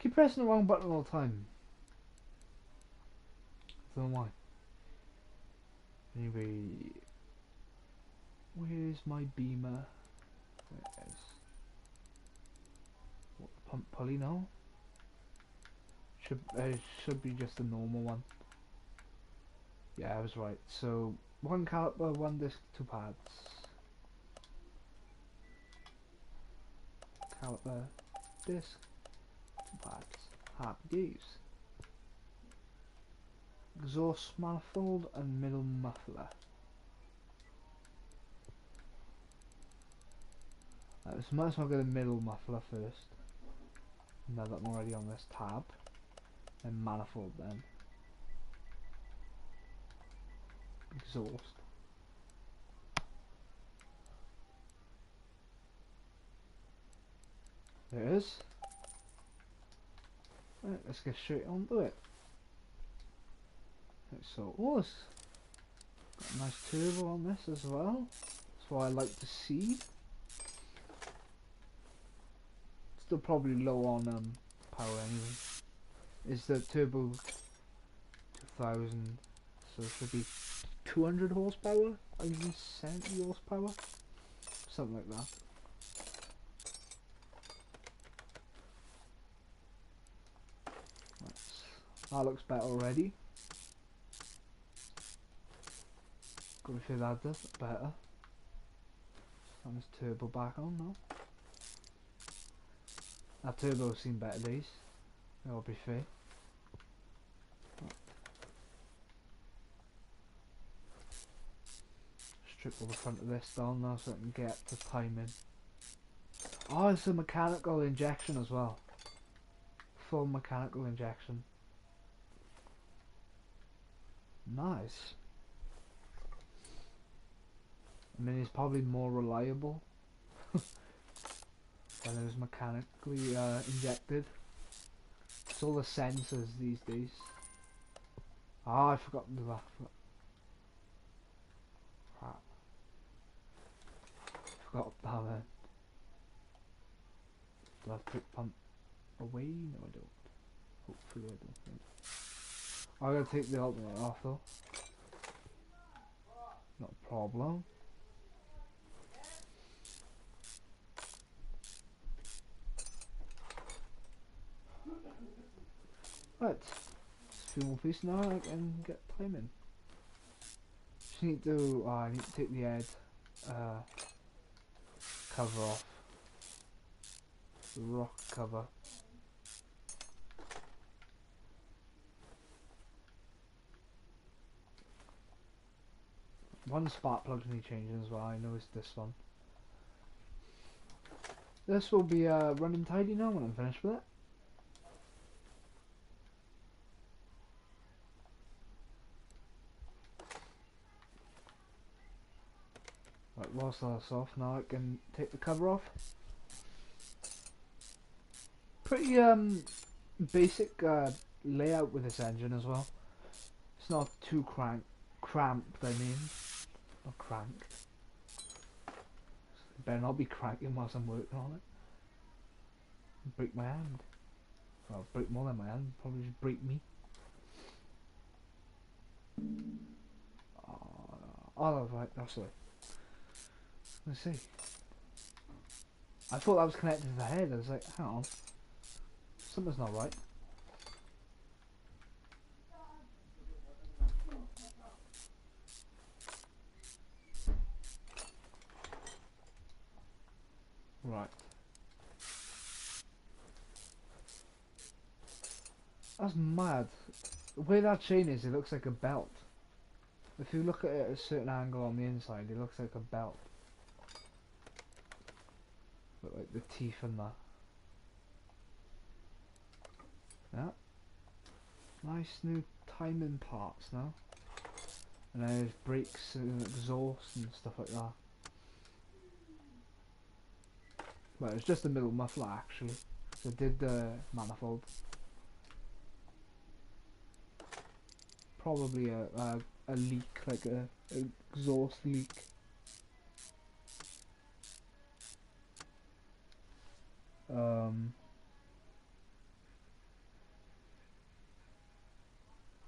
Keep pressing the wrong button all the time. I don't know why. Anyway, where's my beamer? There it is. What, pump pulley now? Should be just a normal one. Yeah, I was right. So one caliper, one disc, two pads. Caliper, disc, two pads. Happy days. Exhaust manifold and middle muffler. So might as well get the middle muffler first. Now that I'm already on this tab. And manifold then. Exhaust. There it is. Right, let's get straight on to it. Right, so, oh, it's got a nice turbo on this as well. That's what I like to see. Still probably low on power anyway. Is the turbo 2000, so it should be 200 horsepower, 170 horsepower, something like that. That looks better already. Gotta feel that does better. And this turbo back on now. That turbo's seen better days. That'll be fair. Strip all the front of this down now so I can get the timing. Oh, it's a mechanical injection as well. Full mechanical injection. Nice. I mean, it's probably more reliable than it was mechanically injected. It's all the sensors these days. Ah, I forgot to do that. Crap. Forgot that then. Do I have to put pump away? No, I don't. Hopefully I don't. I gotta take the alternator off though. Not a problem. Right, just a few more pieces now I can get timing. Just need to, I need to take the head cover off. The rock cover. One spark plug's need changing as well, I noticed this one. This will be running tidy now when I'm finished with it. Right, whilst that's off, now I can take the cover off. Pretty basic layout with this engine as well. It's not too cramped, I mean. Not cranked. Better not be cranking whilst I'm working on it. Break my hand. Well, break more than my hand, probably just break me. Oh, right, that's it. Let's see. I thought that was connected to the head. I was like, hang on. Something's not right. Right. That's mad. The way that chain is, it looks like a belt. If you look at it at a certain angle on the inside, it looks like a belt. Look like the teeth and that. Yeah. Nice new timing parts now. And then there's brakes and exhaust and stuff like that. Well, it's just the middle muffler actually. So I did the manifold. Probably a leak, like a exhaust leak. Oh,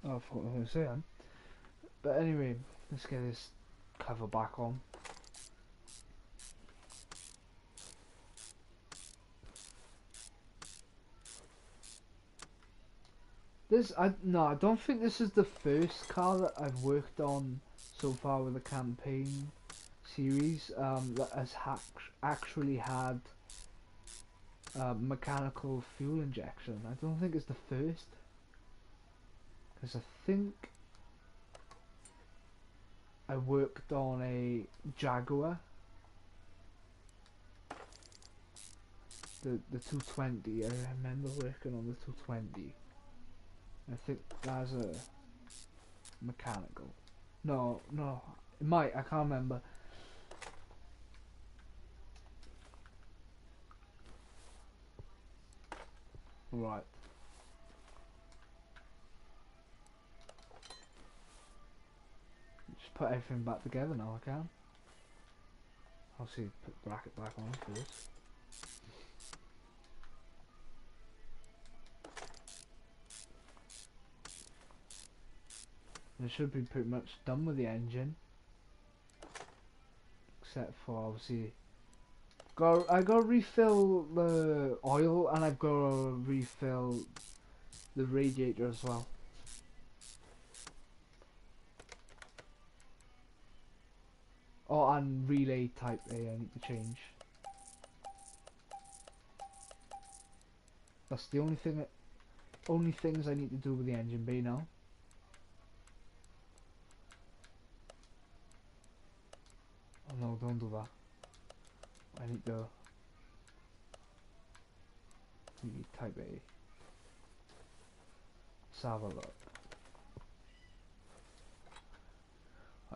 I forgot what I was saying. But anyway, let's get this cover back on. I don't think this is the first car that I've worked on so far with the campaign series that has actually had mechanical fuel injection. I don't think it's the first, because I think I worked on a Jaguar, the 220. I remember working on the 220. I think that's a mechanical. No, it might. I can't remember. Right. Just put everything back together now. I can. I'll see. Put the bracket back on first. And it should be pretty much done with the engine, except for obviously I got to refill the oil, and I've got to refill the radiator as well. Oh, and relay type A I need to change. That's the only things I need to do with the engine bay now. Oh no, don't do that. I need to type A. Let's have a look.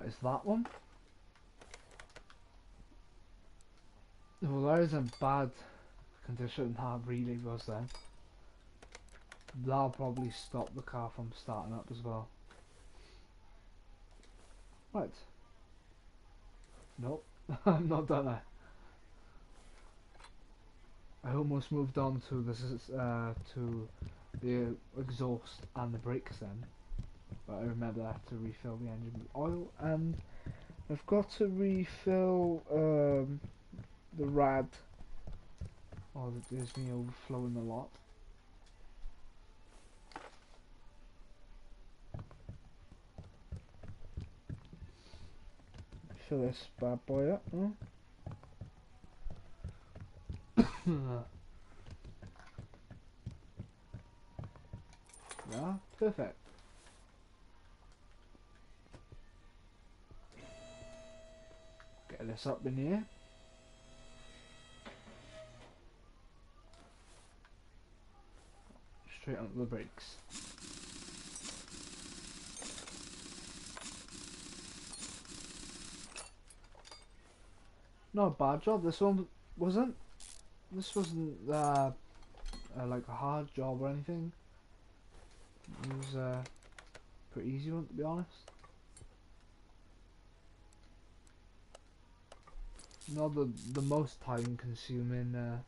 Is that one? Well, that isn't bad condition that relay was then. That'll probably stop the car from starting up as well. Right. Nope, I'm not done that. I almost moved on to to the exhaust and the brakes then, but I remember I have to refill the engine with oil, and I've got to refill the rad. Oh, there's me overflowing a lot. Fill this bad boy up. Huh? Yeah, perfect. Get this up in here. Straight onto the brakes. Not a bad job. This one wasn't. This wasn't like a hard job or anything. It was a pretty easy one, to be honest. Not the most time consuming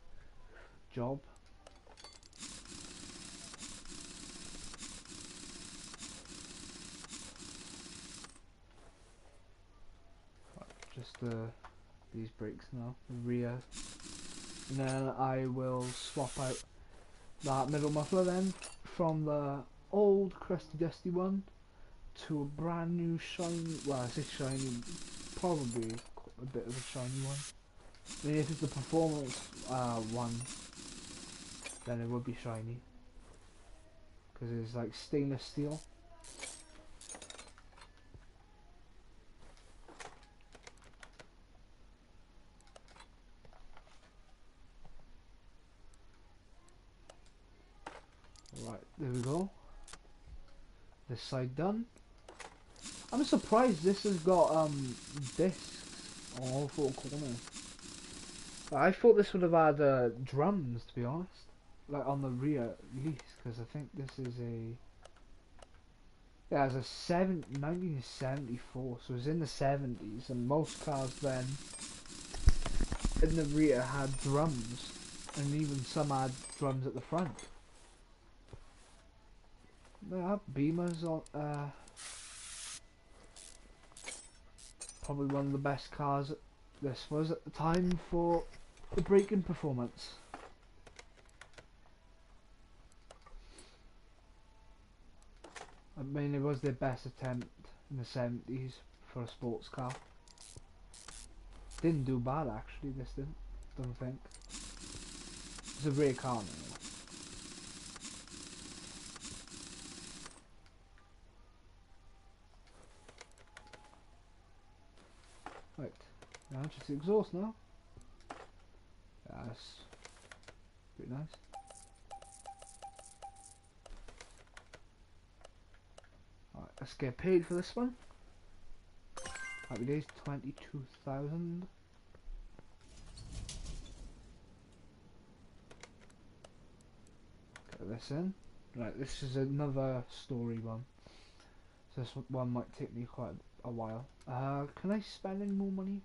job. Just these brakes now, the rear, and then I will swap out that middle muffler then from the old crusty dusty one to a brand new shiny, well I say shiny, probably a bit of a shiny one. I mean, if it's the performance one, then it would be shiny, because it's like stainless steel. Right, there we go. This side done. I'm surprised this has got discs on all four corners. I thought this would have had drums, to be honest, like on the rear at least, because I think this is a, yeah, it's a 1974, so it's in the 70s, and most cars then in the rear had drums, and even some had drums at the front. They have Beamers on. Probably one of the best cars this was at the time for the braking performance. I mean, it was their best attempt in the 70s for a sports car. Didn't do bad actually, this didn't. Don't think. It's a rear car now. Right, now just the exhaust now. Yeah, that's pretty nice. Alright, let's get paid for this one. Happy days, 22,000. Get this in. Right, this is another story one. So this one might take me quite a while. Can I spend any more money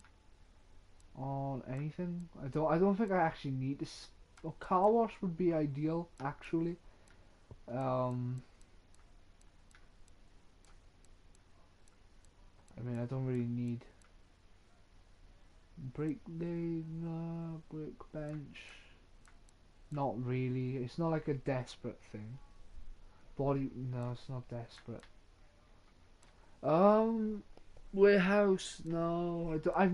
on anything? I don't think I actually need this. Well, car wash would be ideal, actually. I mean, I don't really need brake day, no, workbench. Not really. It's not like a desperate thing. Body, no, it's not desperate. Warehouse, no. I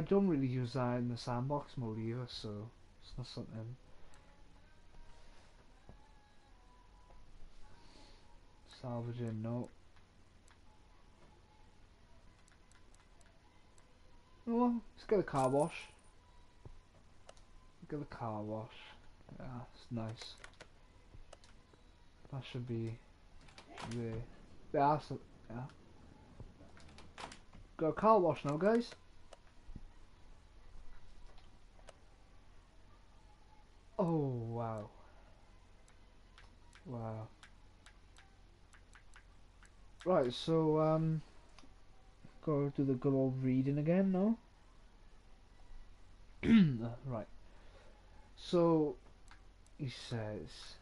don't really use that in the sandbox mode either, so it's not something. Salvaging, no. Well, let's get a car wash. Get a car wash. Yeah, it's nice. That should be the. Yeah, that's yeah. Got a car wash now, guys. Oh wow. Wow. Right, so go do the good old reading again now. Right. So he says,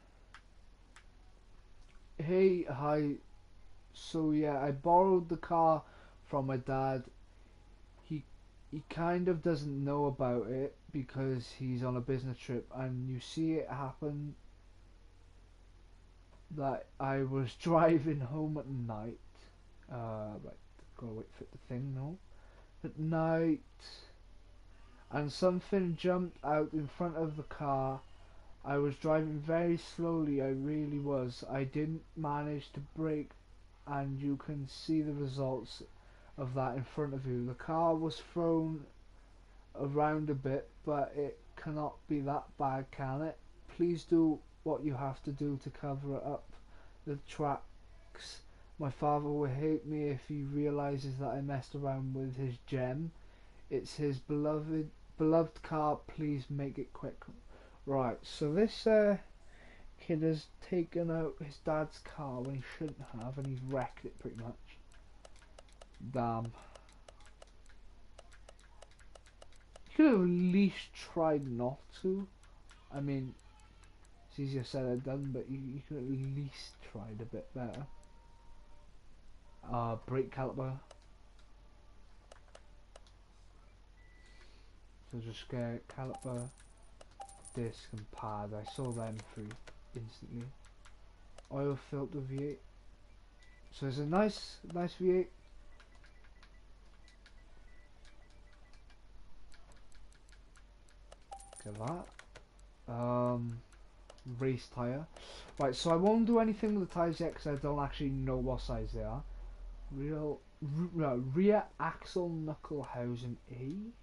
"Hey, hi. So yeah, I borrowed the car from my dad. He kind of doesn't know about it because he's on a business trip, and you see it happen that I was driving home at night. Right, gotta wait for the thing now. At night, and something jumped out in front of the car. I was driving very slowly, I really was. I didn't manage to brake, and you can see the results of that in front of you. The car was thrown around a bit, but it cannot be that bad, can it? Please do what you have to do to cover up the tracks. My father will hate me if he realizes that I messed around with his gem. It's his beloved car. Please make it quick." Right, so this kid has taken out his dad's car when he shouldn't have, and he's wrecked it pretty much. Damn. You could have at least tried not to. I mean, it's easier said than done, but you could at least tried a bit better. Brake caliper. So just get caliper, disc and pad. I saw them through instantly. Oil filter V8. So it's a nice V8. Get that. Race tyre. Right, so I won't do anything with the tyres yet because I don't actually know what size they are. Rear axle knuckle housing A.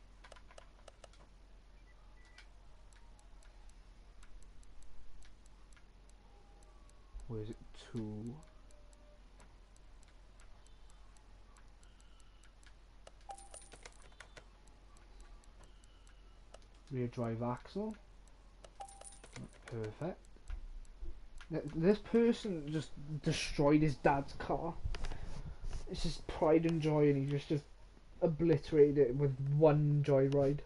Where is it? 2. Rear drive axle. Perfect. This person just destroyed his dad's car. It's his pride and joy, and he just obliterated it with one joyride.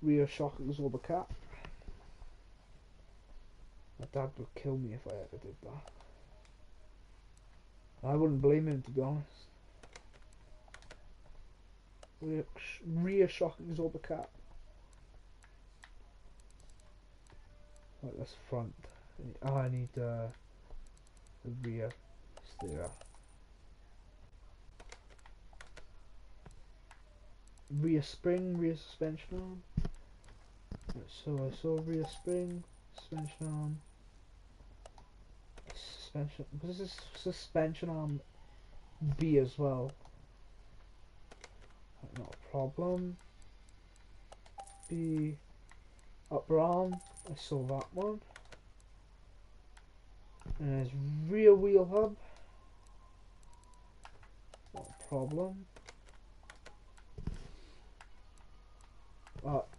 Rear shock absorber cap. My dad would kill me if I ever did that. I wouldn't blame him, to be honest. Rear shock absorber cap. Right, that's front. Oh, I need the rear. there. Rear spring, rear suspension arm. Right, so I saw rear spring, suspension arm, suspension. Was this suspension arm B as well? Not a problem. B upper arm. I saw that one. And there's rear wheel hub. Not a problem.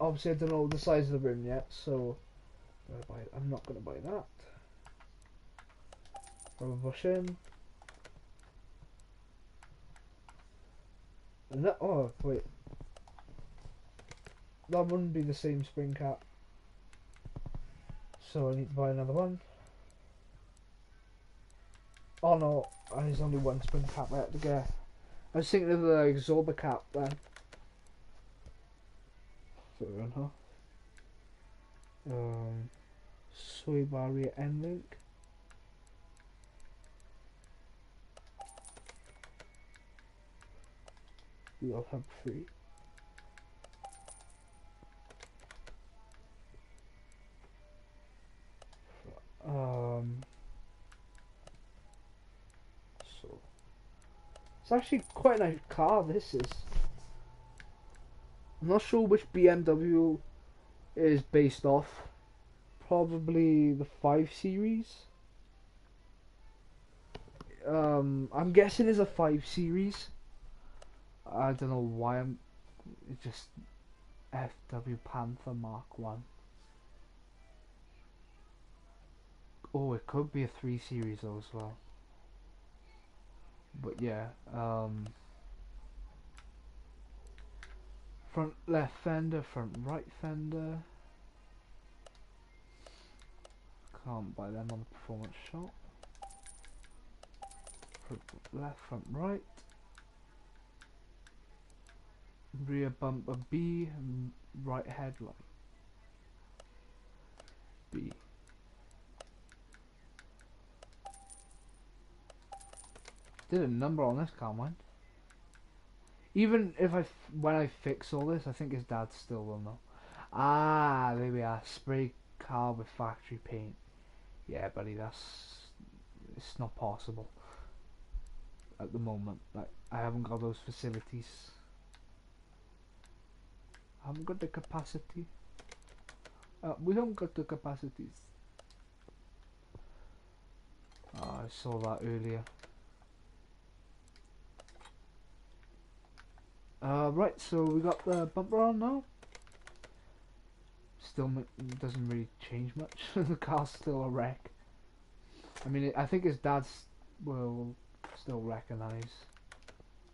Obviously I don't know the size of the rim yet, so I'm not going to buy that. Rubber bushing. And that, oh wait, that wouldn't be the same spring cap, so I need to buy another one. Oh no, there's only one spring cap I had to get. I was thinking of the absorber cap then. Fair enough. Sway bar rear end link. Wheel hub 3. So it's actually quite a nice car. This is. I'm not sure which BMW is based off. Probably the 5 Series. I'm guessing it's a 5 Series. I don't know why it's just FW Panther Mark 1. Oh, it could be a 3 Series though as well. But yeah, front left fender, front right fender. Can't buy them on the performance shop. Front left, front right. Rear bumper B and right headlight B. Did a number on this car, man. Even if when I fix all this, I think his dad still will know. Ah, there we are. Spray car with factory paint. Yeah, buddy, it's not possible at the moment. Like, I haven't got those facilities. I haven't got the capacity. We haven't got the capacities. I saw that earlier. Right, so we got the bumper on now. Still doesn't really change much. The car's still a wreck. I mean, I think his dad will still recognise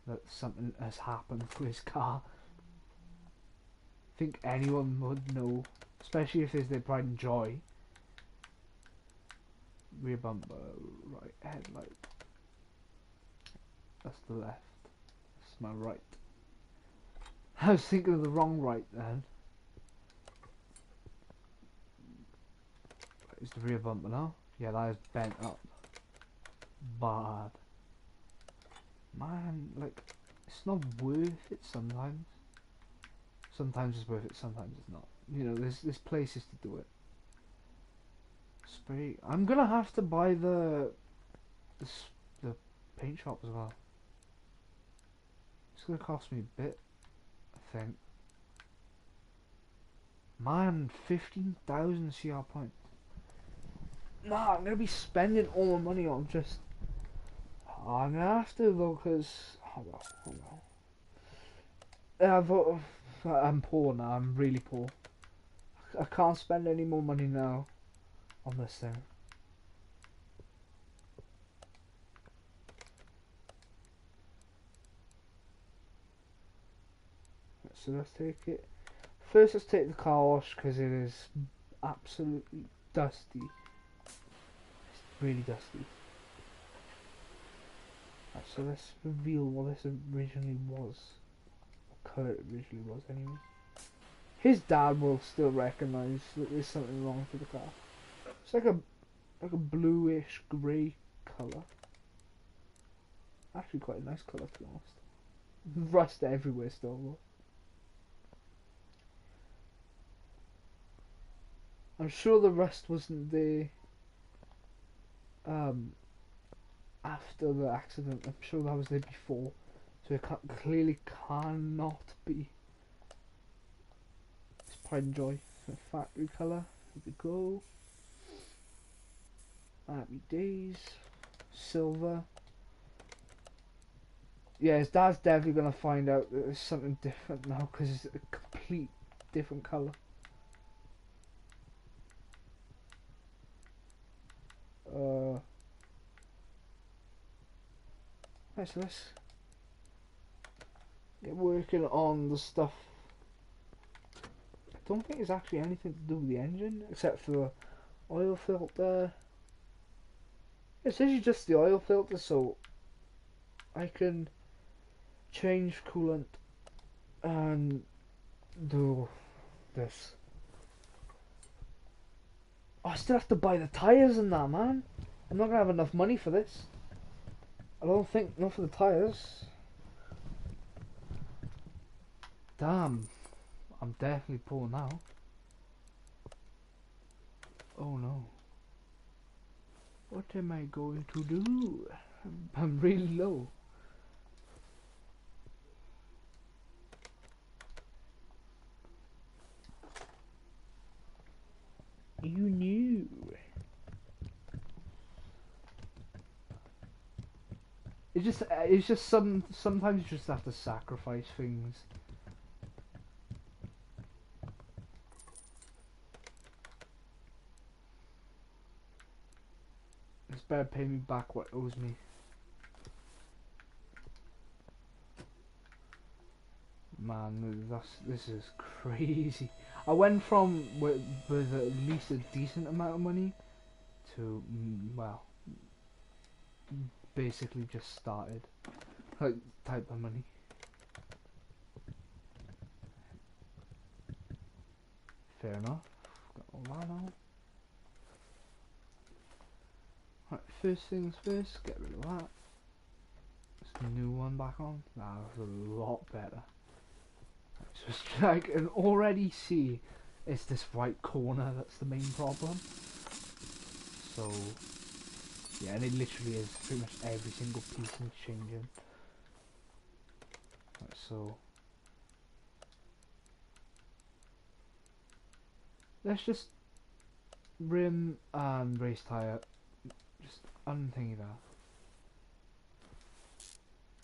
that something has happened to his car. I think anyone would know, especially if it's their pride and joy. Rear bumper, right headlight. That's the left. That's my right. I was thinking of the wrong right then. Is the rear bumper now? Yeah, that is bent up. Bad. Man, like, it's not worth it sometimes. Sometimes it's worth it, sometimes it's not. You know, there's places to do it. Spray. I'm gonna have to buy the paint shop as well. It's gonna cost me a bit, I think. Man, 15,000 CR points. Nah, I'm gonna be spending all my money on just. Oh, I'm gonna have to though, cause I'm poor now. I'm really poor. I can't spend any more money now on this thing. So let's take it. First, let's take the car wash because it is absolutely dusty. It's really dusty. Right, so let's reveal what this originally was. What colour it originally was, anyway. His dad will still recognise that there's something wrong with the car. It's like a bluish grey colour. Actually quite a nice colour, to be honest. Rust everywhere still though. I'm sure the rust wasn't there um, after the accident. I'm sure that was there before. So it clearly cannot be. It's Pride and Joy. Factory colour. Here we go. Happy Days. Silver. Yeah, his dad's definitely going to find out that there's something different now because it's a complete different colour. Let's get working on the stuff. I don't think it's actually anything to do with the engine except for the oil filter. It's actually just the oil filter, so I can change coolant and do this. Oh, I still have to buy the tyres and that, man. I'm not gonna have enough money for this. I don't think, not for the tyres. Damn, I'm definitely poor now. Oh no. What am I going to do? I'm really low. You knew. It's just sometimes you just have to sacrifice things. It's better pay me back what owes me. Man, this is crazy. I went from with at least a decent amount of money to well, basically just started like type of money. Fair enough. Got all that now. Right, first things first, get rid of that. This new one back on. Nah, that's a lot better. Just I can already see it's this right corner that's the main problem. So yeah, and it literally is pretty much every single piece is changing. Right, so let's just rim and race tyre. Just unthingy that.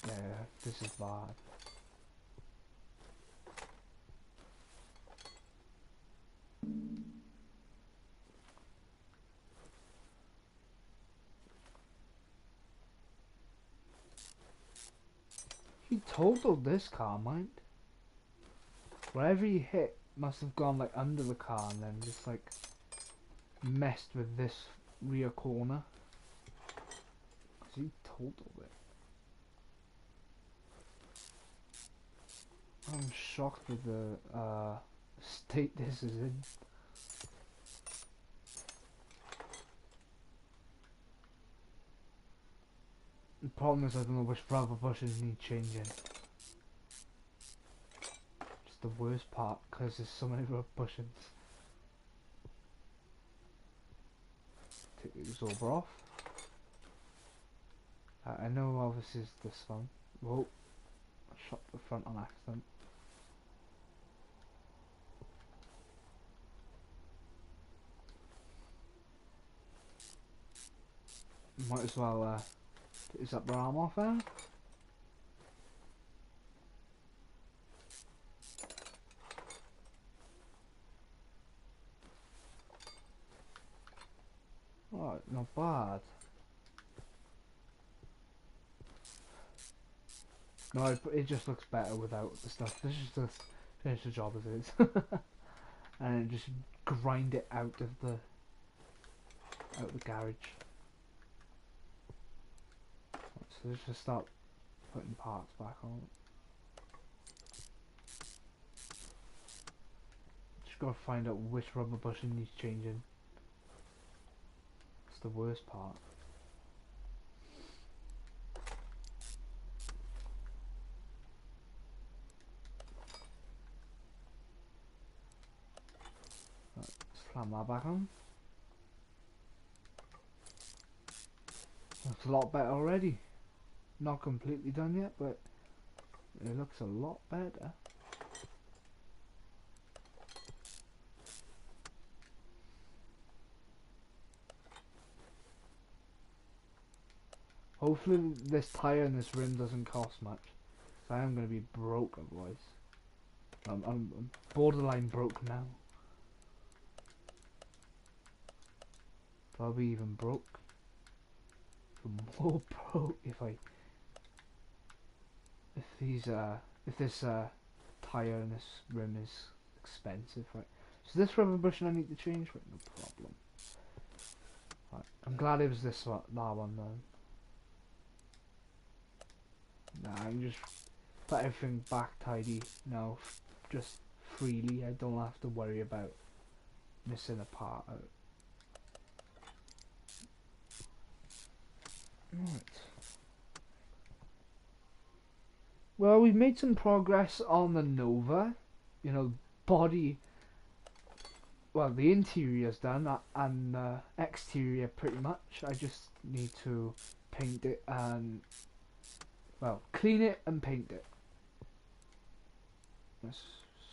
Yeah, this is bad. He totaled this car, mind. Whatever he hit must have gone like under the car and then just like messed with this rear corner. Cause he totaled it. I'm shocked with the state this is in. The problem is I don't know which rubber bushes need changing. It's the worst part because there's so many rubber bushes. Take the absorber off. I know obviously it's this one. Whoa, I shot the front on accident. Might as well put his upper arm off there. Right, not bad. No, it just looks better without the stuff. This is just finish the job as it is, and just grind it out of the garage. So let's just start putting parts back on. Just gotta find out which rubber bushing needs changing. It's the worst part. slam that back on. Looks a lot better already. Not completely done yet, but it looks a lot better. Hopefully this tyre and this rim doesn't cost much. I am going to be broke otherwise. I'm borderline broke now. Probably even broke. More broke if this tyre and this rim is expensive, right? So this rubber bushing I need to change, right? No problem. Right. I'm glad it was this one, that one though. Nah, I can just put everything back tidy now, just freely. I don't have to worry about missing a part out. Right. Well, we've made some progress on the Nova. You know, body. Well, the interior's done, and exterior pretty much. I just need to paint it and, well, clean it and paint it.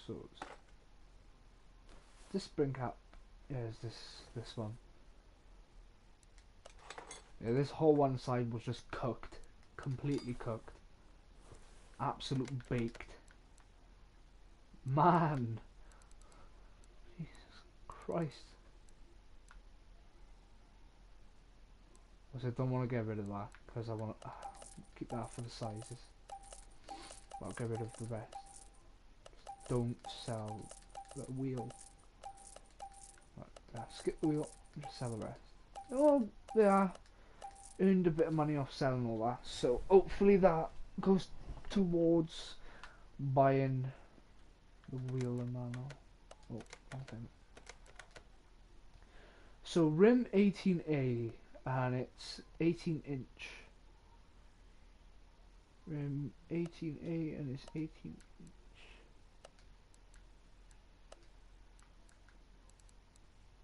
So this spring cap is this one. Yeah, this whole one side was just cooked, completely cooked, absolute baked. Man, Jesus Christ! I don't want to get rid of that because I want to keep that for the sizes. But I'll get rid of the rest. Don't sell the wheel. Right, skip the wheel and just sell the rest. Oh, yeah. Earned a bit of money off selling all that, so hopefully that goes towards buying the wheel and that. Oh, okay. So rim 18A and it's 18 inch. Rim 18A and it's 18 inch.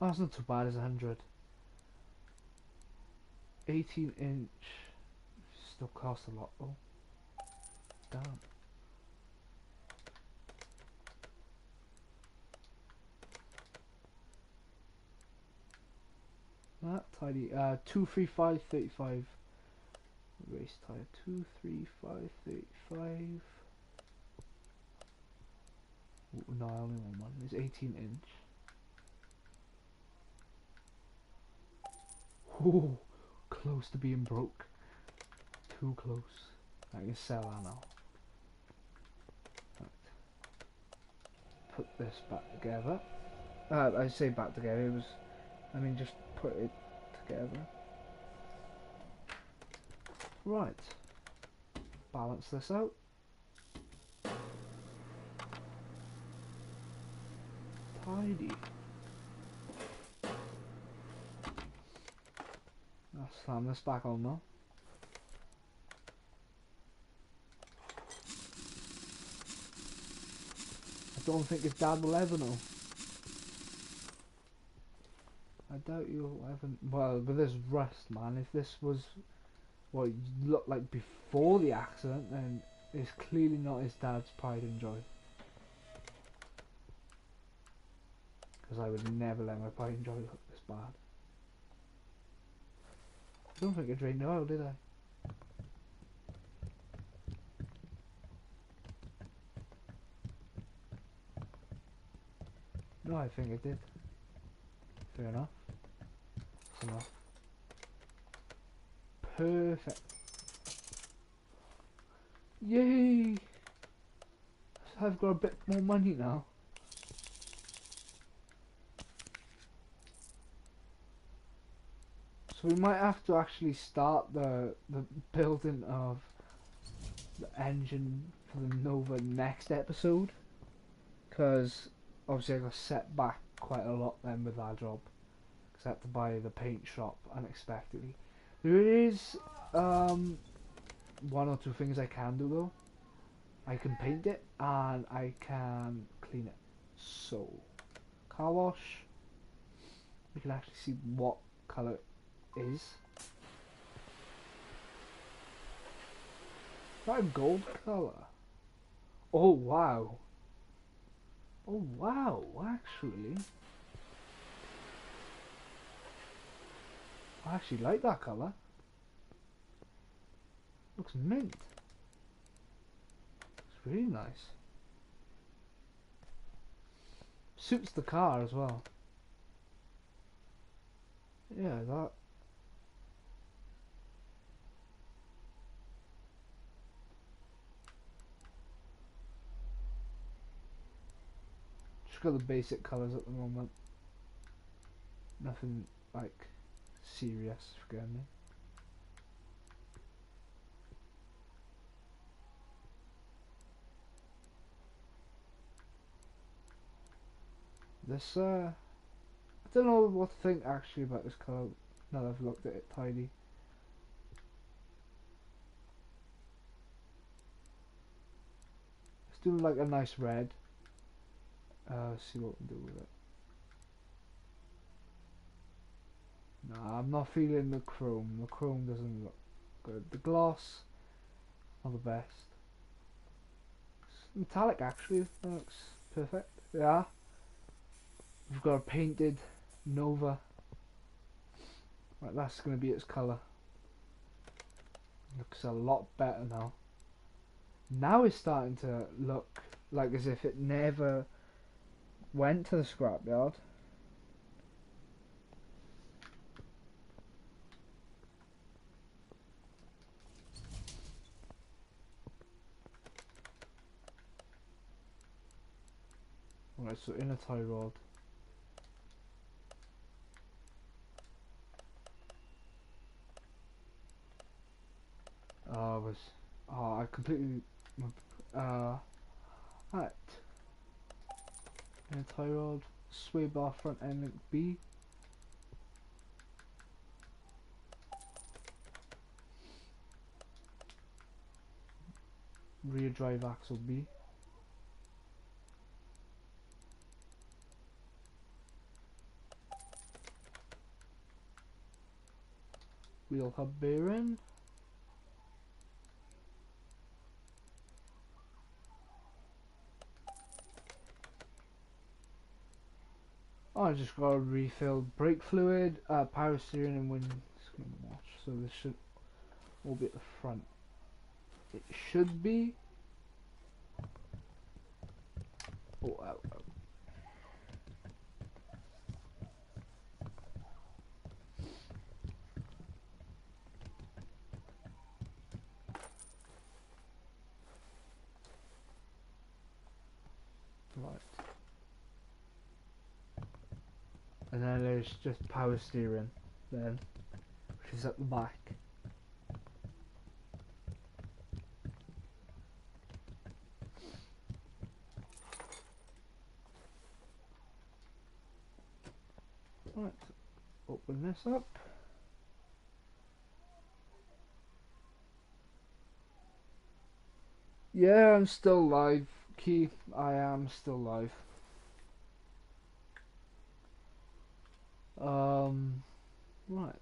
Oh, that's not too bad, it's 100. 18 inch. Still costs a lot though. Damn. That tidy. 235.35. Race tire. 235.35. No, I only want one. It's 18 inch. Oh, close to being broke. Too close. I can sell that now. Right. Put this back together. I say back together. It was. I mean, just put it together. Right. Balance this out. Tidy. I'll slam this back on now. I don't think his dad will ever know. I doubt you'll ever. Well, with this rust, man, if this was what it looked like before the accident, then it's clearly not his dad's pride and joy. Because I would never let my pride and joy look this bad. I don't think I drained the oil, did I? No, I think I did. Fair enough. That's enough. Perfect. Yay! I've got a bit more money now. So we might have to actually start the building of the engine for the Nova next episode, because obviously I got set back quite a lot then with that job, because I had to buy the paint shop unexpectedly. There is one or two things I can do though. I can paint it and I can clean it. So car wash. you can actually see what colour it is. Is that a gold colour? Oh wow. Oh wow, actually. I actually like that colour. Looks mint. It's really nice. Suits the car as well. Yeah, that. Just got the basic colours at the moment. Nothing like serious, forgive me. This I don't know what to think actually about this colour now that I've looked at it tidy. Let's do like a nice red. See what we can do with it. Nah, I'm not feeling the chrome. The chrome doesn't look good. The gloss, not the best. It's metallic actually, that looks perfect. Yeah. We've got a painted Nova. Right, that's going to be its colour. Looks a lot better now. Now it's starting to look like as if it never went to the scrapyard. Alright, so inner tie rod. I completely right. Inner tie rod, sway bar front end link B. Rear drive axle B. Wheel hub bearing. I just got to refill brake fluid, power steering and windscreen wash. So this should all be at the front. It should be. Oh, ow, ow. Right. And then there's just power steering then, which is at the back. Right, open this up. Yeah, I'm still live, Key. I am still live. Right.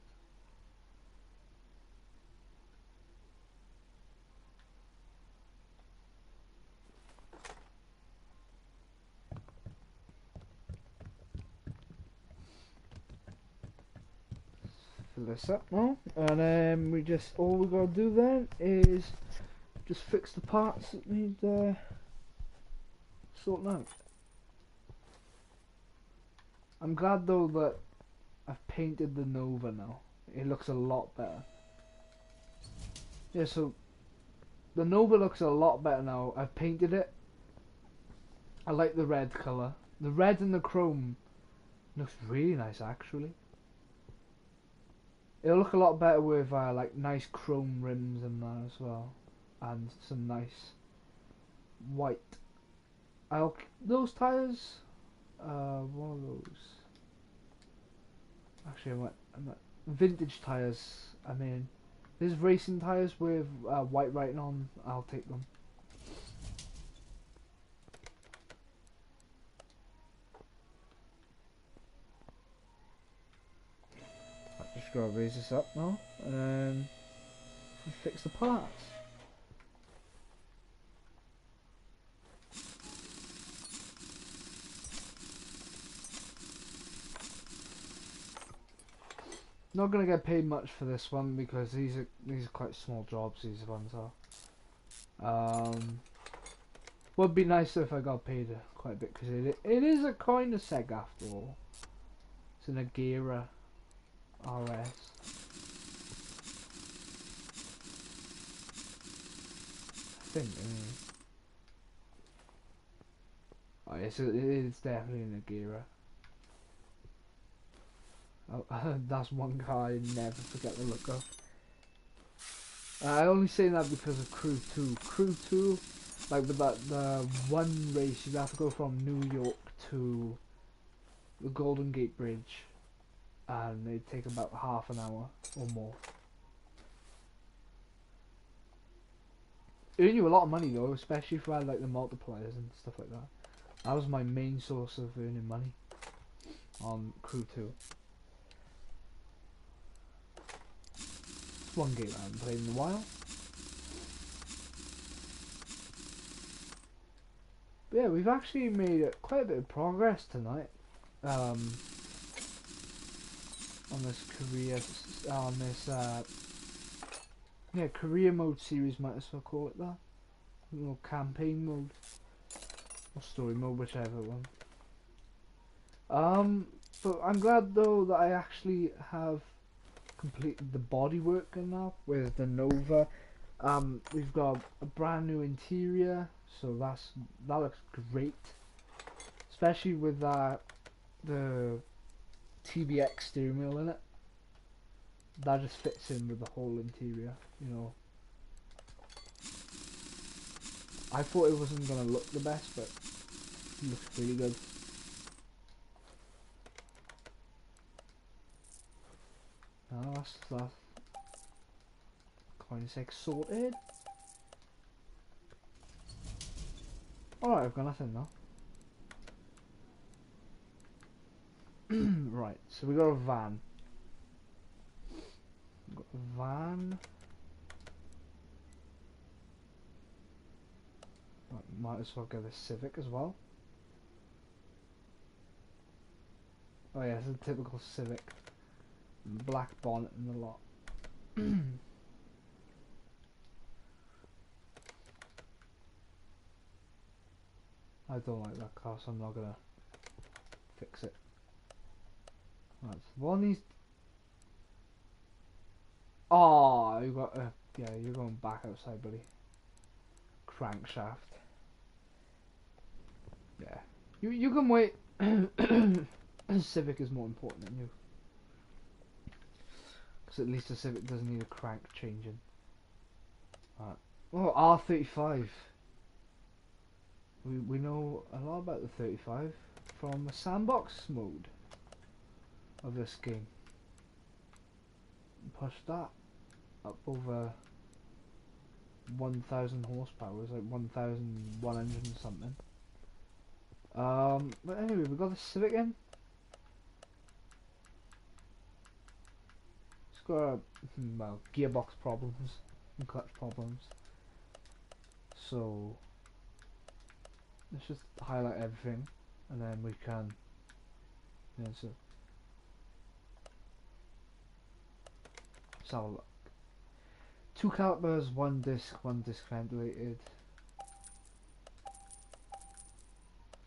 Fill this up now, and then we just all we gotta do then is just fix the parts that need sorting out. I'm glad though that I've painted the Nova now. It looks a lot better. Yeah, so the Nova looks a lot better now. I've painted it. I like the red colour. The red and the chrome looks really nice actually. It'll look a lot better with like nice chrome rims and that as well, and some nice white. Those tires. One of those. Actually, I meant vintage tires. I mean, there's racing tires with white writing on. I'll take them. Just gotta raise this up now, and then fix the parts. Not gonna get paid much for this one because these are quite small jobs. These ones are. Would be nicer if I got paid quite a bit because it is a kind of seg after all. It's an Agera RS. I think. Oh yes, it is definitely an Agera. Oh, that's one car I never forget the look of. I only say that because of Crew 2. Crew 2, like with the one race, you have to go from New York to the Golden Gate Bridge, and they take about half an hour or more. Earn you a lot of money though, especially if I had like the multipliers and stuff like that. That was my main source of earning money on Crew 2. One game I haven't played in a while. But yeah, we've actually made quite a bit of progress tonight. On this career mode series, might as well call it that. Or campaign mode. Or story mode, whichever one. But I'm glad though that I actually have completed the bodywork now with the Nova. We've got a brand new interior, so that looks great, especially with the TBX steering wheel in it. That just fits in with the whole interior, you know. I thought it wasn't gonna look the best, but it looks really good. Now that's kind of like sorted. Alright, I've got nothing now. Right, so we got a van. Got a van. Might as well get a Civic as well. Oh yeah, it's a typical Civic. Black bonnet and the lot. I don't like that car, so I'm not gonna fix it. Right, so one of these. Oh, you got yeah, you're going back outside, buddy. Crankshaft. Yeah, you can wait. Civic is more important than you, because at least the Civic doesn't need a crank changing. Right. Oh, R35. We know a lot about the 35 from the sandbox mode of this game. Push that up over 1,000 horsepower, it's like 1,100 and something. But anyway, we got the Civic in. It's got well, gearbox problems and clutch problems. So let's just highlight everything, and then we can. Yeah, so let's have a look. 2 calipers, 1 disc ventilated.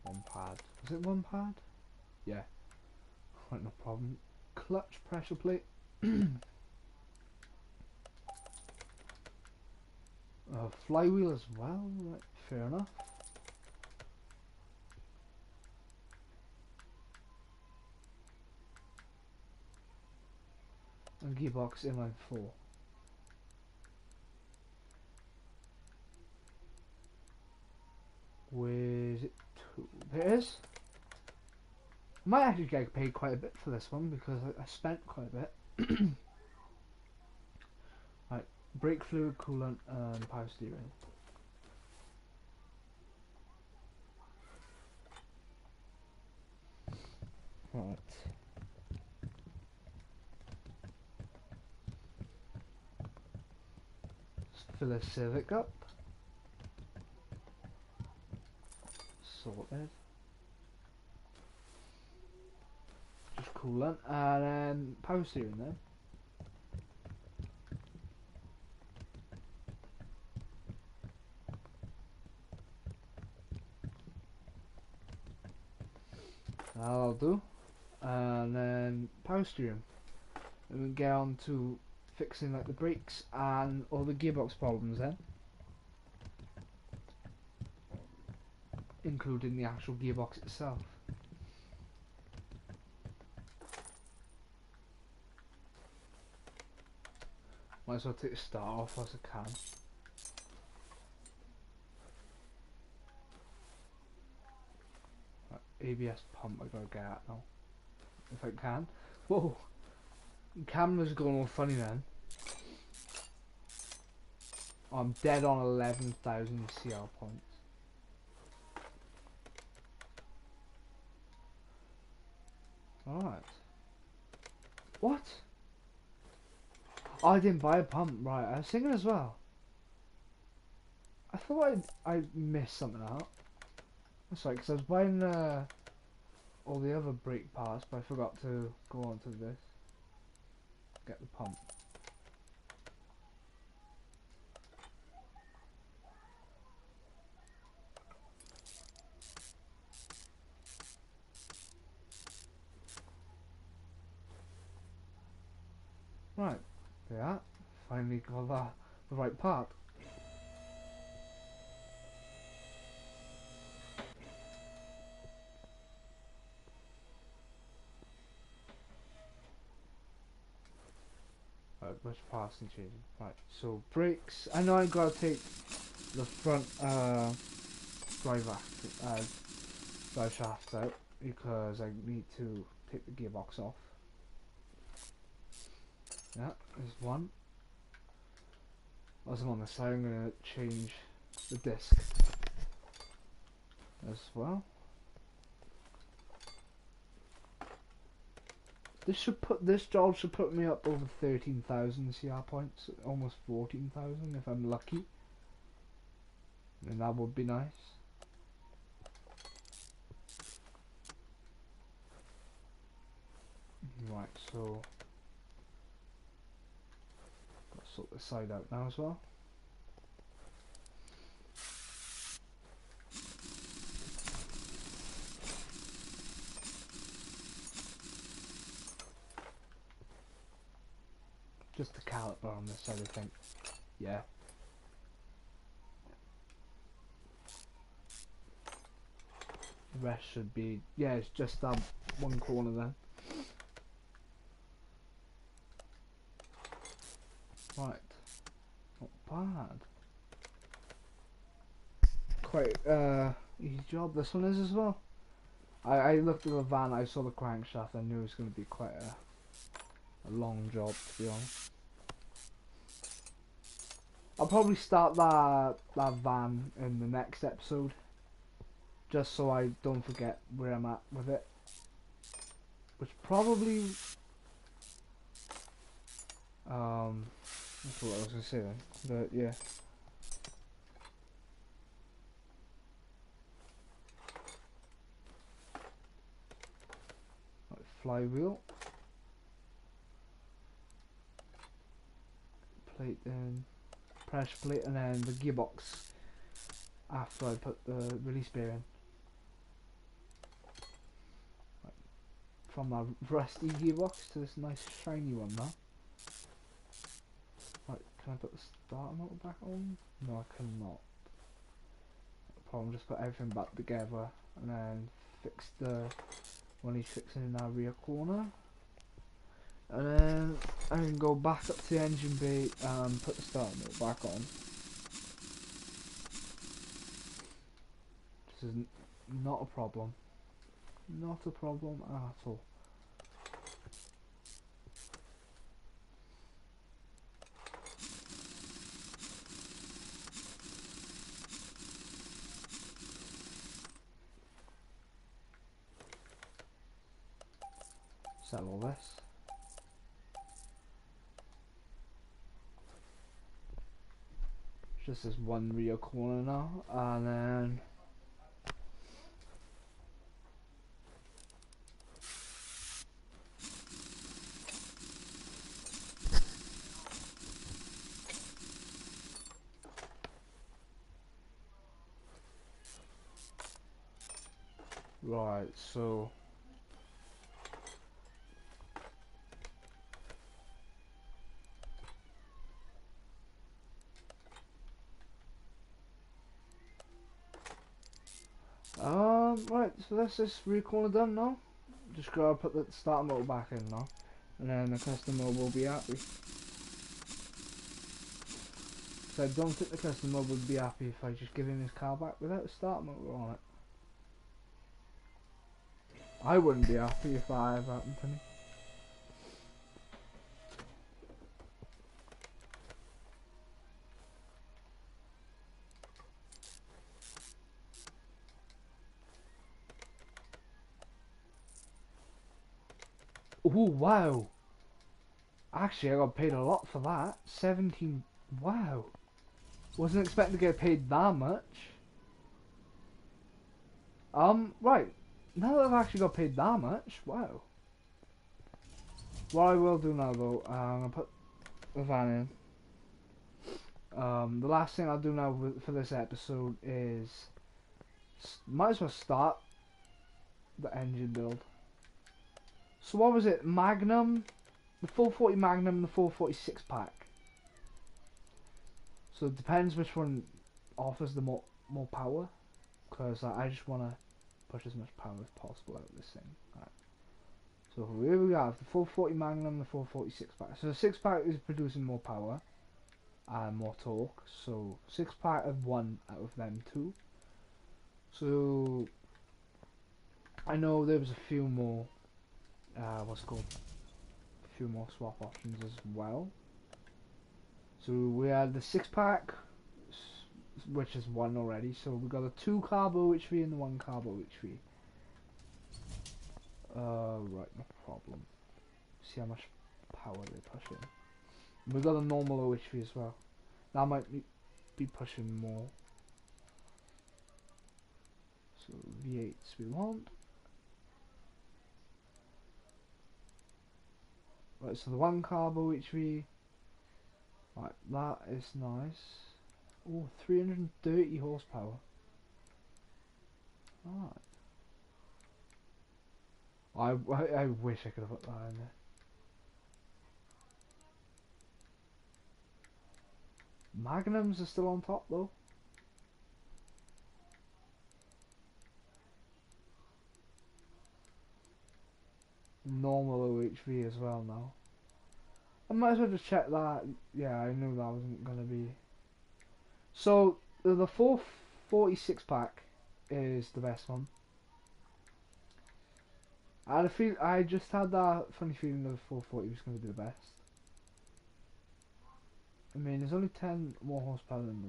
1 pad. Was it 1 pad? Yeah. Right, no problem. Clutch pressure plate. Flywheel as well. Right, fair enough. And gearbox inline 4. Where's it? There it is. I might actually get paid quite a bit for this one because I spent quite a bit. Right, brake fluid, coolant, and power steering. Right. Fill a Civic up. Sorted. Just coolant and then power steering then. That'll do. And then power steering. And we get on to fixing like the brakes and all the gearbox problems then. Including the actual gearbox itself. Might as well take the start off as I can. Right, ABS pump I gotta get at now. If I can. Whoa! Camera's going all funny then. I'm dead on 11,000 CR points. Alright. What? Oh, I didn't buy a pump, right, I was singing as well. I thought I missed something out. That's right, because I was buying all the other brake parts, but I forgot to go on to this. Get the pump. Right, yeah, finally got the right part. Right, which parts and changing? Right, so brakes. I know I gotta take the front drive shaft out because I need to take the gearbox off. Yeah, there's one. As I'm on the side, I'm gonna change the disc as well. This job should put me up over 13,000 CR points, almost 14,000 if I'm lucky. And that would be nice. Right, so gotta sort this side out now as well. Just the caliper on this side, I think. Yeah. The rest should be, yeah, it's just that one corner there. Right. Not bad. Quite easy job this one is as well. I looked at the van, I saw the crankshaft, I knew it was going to be quite a long job, to be honest. I'll probably start that van in the next episode, just so I don't forget where I'm at with it. Which probably that's what I was gonna say then. But yeah. Right, flywheel. Plate then. Pressure plate and then the gearbox after I put the release bearing. Right. From my rusty gearbox to this nice shiny one now. Right, can I put the starter motor back on? No, I cannot. No problem, just put everything back together and then fix the one he's fixing in our rear corner. And then I can go back up to the engine bay and put the starter motor back on. This is not a problem. Not a problem at all. Settle this. Just this one rear corner now, and then right, so right, so that's this rear corner done now. Just gotta put the starter motor back in now, and then the customer will be happy. So I don't think the customer would be happy if I just give him his car back without a starter motor on it. I wouldn't be happy if that ever happened to me. Oh wow! Actually, I got paid a lot for that. 17. Wow. Wasn't expecting to get paid that much. Right. Now that I've actually got paid that much, wow. What I will do now though, I'm gonna put the van in. The last thing I'll do now for this episode is might as well start the engine build. So what was it? Magnum, the 440 Magnum, and the 446 pack. So it depends which one offers the more power, because I just want to push as much power as possible out of this thing. Right. So here we have the 440 Magnum and the 446 pack. So the 6 pack is producing more power and more torque. So 6 pack of one out of them two. So I know there was a few more what's it called? A few more swap options as well. So we had the 6 pack, which is one already. So we got a 2 carbo HV and the 1 carbo HV. Right, no problem. See how much power they push in. We got a normal OHV as well. That might be pushing more. So V8s we want. Right, so the 1 carbo HV. Right, that is nice. Oh, 330 horsepower. Alright. I wish I could have put that in there. Magnums are still on top though. Normal OHV as well now. I might as well just check that. Yeah, I knew that wasn't gonna be. So the 446 pack is the best one. I just had that funny feeling that the 440 was gonna be the best. I mean, there's only 10 more horsepower than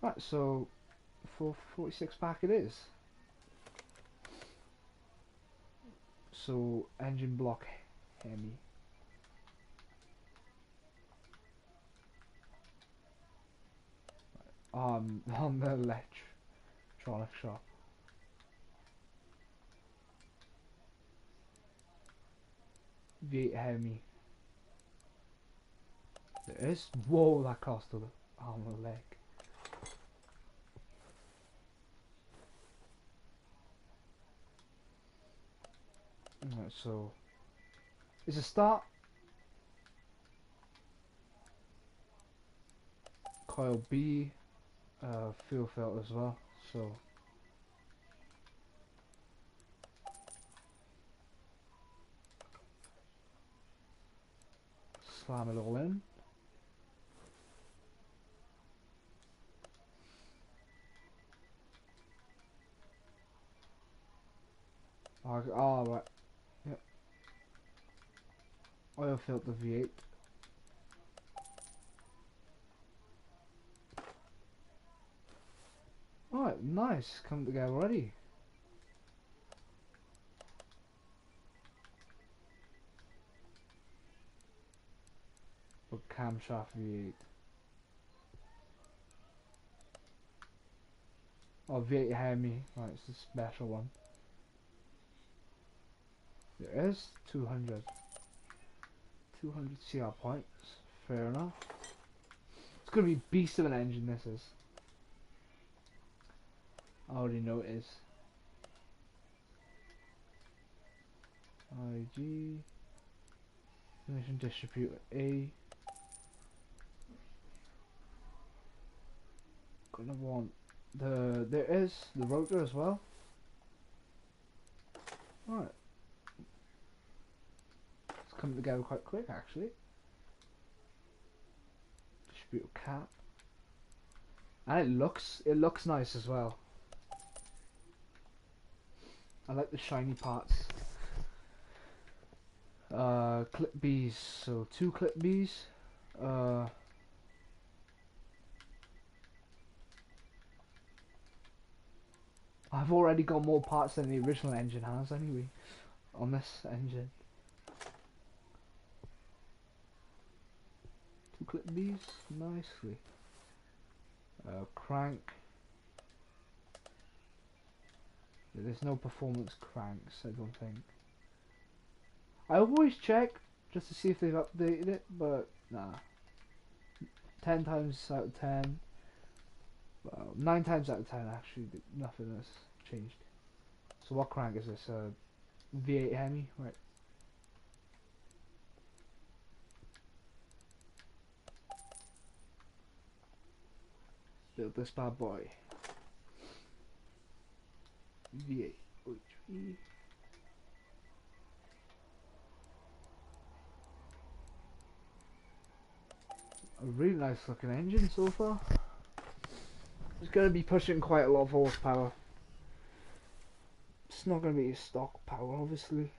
the. Right, so 446 pack it is. So engine block Hemi. On the electronic shop. V8 Hemi. There is. Whoa, that cost of the arm and leg. Right, so it's a start. Coil B, fuel filter as well. So slam it all in. Oh right. Yep. Oil filter V8. Alright, nice. Come together already. But camshaft V8. Oh, V8 Hemi. Right, it's a special one. There is 200. 200 CR points. Fair enough. It's gonna be beast of an engine, this is. I already know it is. IG. Ignition distributor A. Gonna want there is the rotor as well. Right. It's coming together quite quick actually. Distributor cap. And it looks nice as well. I like the shiny parts. Clip Bs, so 2 clip Bs. I've already got more parts than the original engine has anyway on this engine. 2 clip Bs nicely. Crank. There's no performance cranks, I don't think. I always check just to see if they've updated it, but nah. 10 times out of 10. Well, 9 times out of 10 actually, nothing has changed. So what crank is this? V8 Hemi, right? Build this bad boy. V8 OHV. A really nice looking engine so far. It's going to be pushing quite a lot of horsepower. It's not going to be stock power, obviously.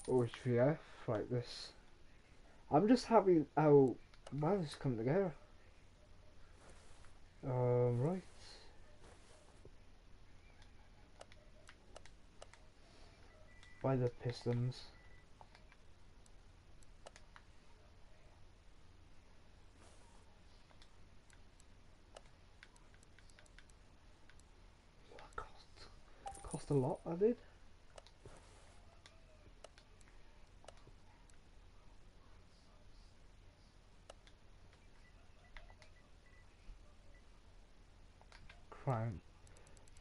OHVF, right, this. I'm just happy how well this is coming together. Right. By the pistons. That cost a lot, I did. Crime.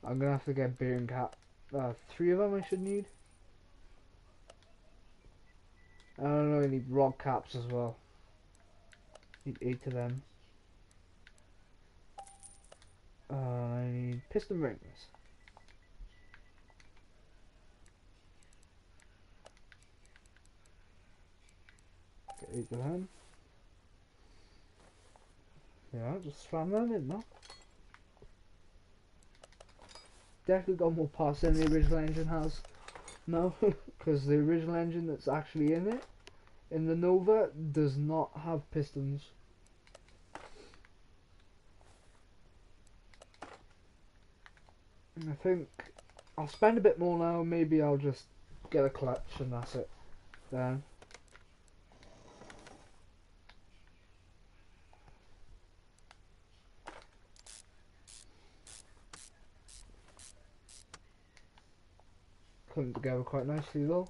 I'm gonna have to get bearing cap. 3 of them I should need. I don't know, I need rod caps as well. Need 8 of them. I need piston rings. Get 8 of them. Yeah, just slam them in now. Definitely got more parts than the original engine has. No, because the original engine that's actually in it, in the Nova, does not have pistons. I think I'll spend a bit more now. Maybe I'll just get a clutch and that's it. Then coming together quite nicely though.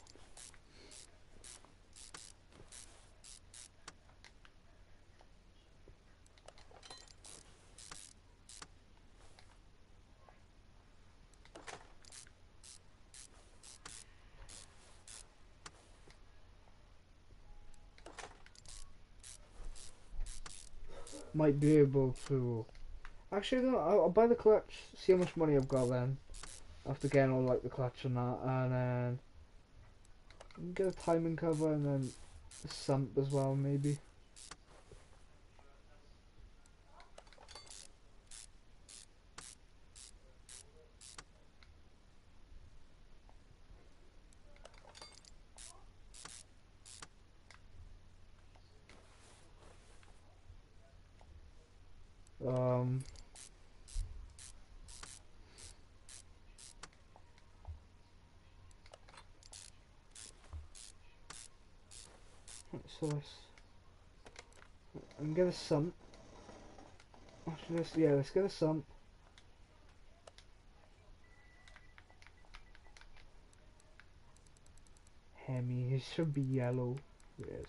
Might be able to. Actually, no. I'll buy the clutch. See how much money I've got then. After getting all like the clutch and that, and then get a timing cover and then a sump as well, maybe. Um. So I can get a sump. Actually, let's get a sump. Hemi, it should be yellow. Yes.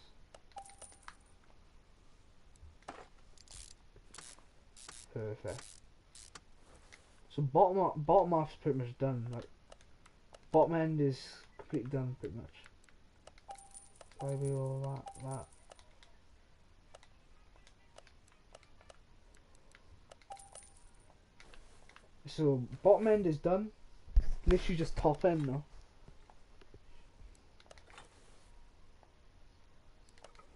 Perfect. So bottom half's pretty much done. Like bottom end is completely done, pretty much. So I do all that. So bottom end is done. Literally just top end now.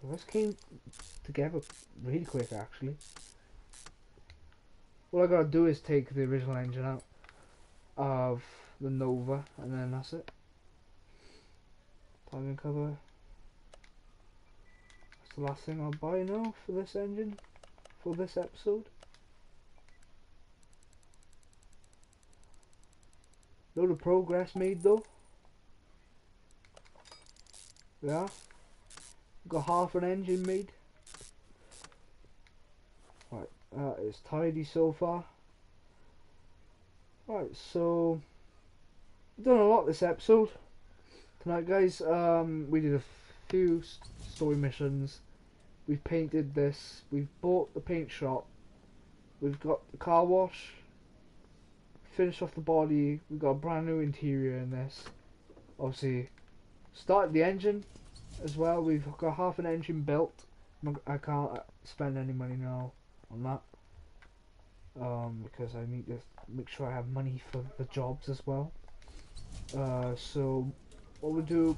This came together really quick actually. All I gotta do is take the original engine out of the Nova and then that's it. Timing cover. That's the last thing I'll buy now for this engine, for this episode. Load of progress made though. Yeah. Got half an engine made. Right, that is tidy so far. Right, so we've done a lot this episode tonight, guys. We did a few story missions. We've painted this. We've bought the paint shop. We've got the car wash. Finished off the body. We've got a brand new interior in this. Obviously, started the engine as well. We've got half an engine built. I can't spend any money now on that because I need to make sure I have money for the jobs as well. So what we'll do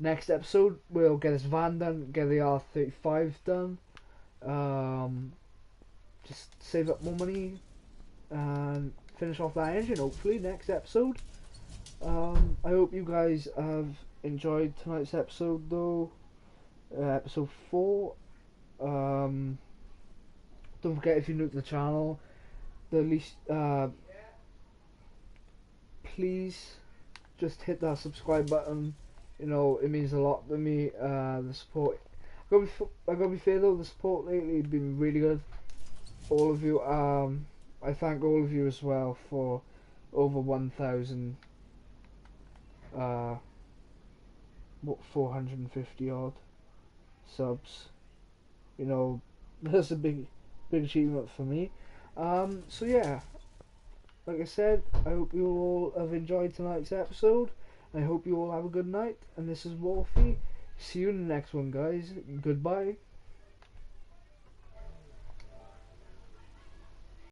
next episode, we'll get this van done, get the R35 done, just save up more money and finish off that engine hopefully next episode. I hope you guys have enjoyed tonight's episode though, episode 4. Don't forget, if you're new to the channel, please just hit that subscribe button. You know, it means a lot to me. The support, I gotta be fair though, the support lately has been really good. All of you, I thank all of you as well for over 1,000 450 odd subs. You know, that's a big achievement for me. So yeah, like I said, I hope you all have enjoyed tonight's episode. I hope you all have a good night. And this is Wolfie. See you in the next one, guys. Goodbye.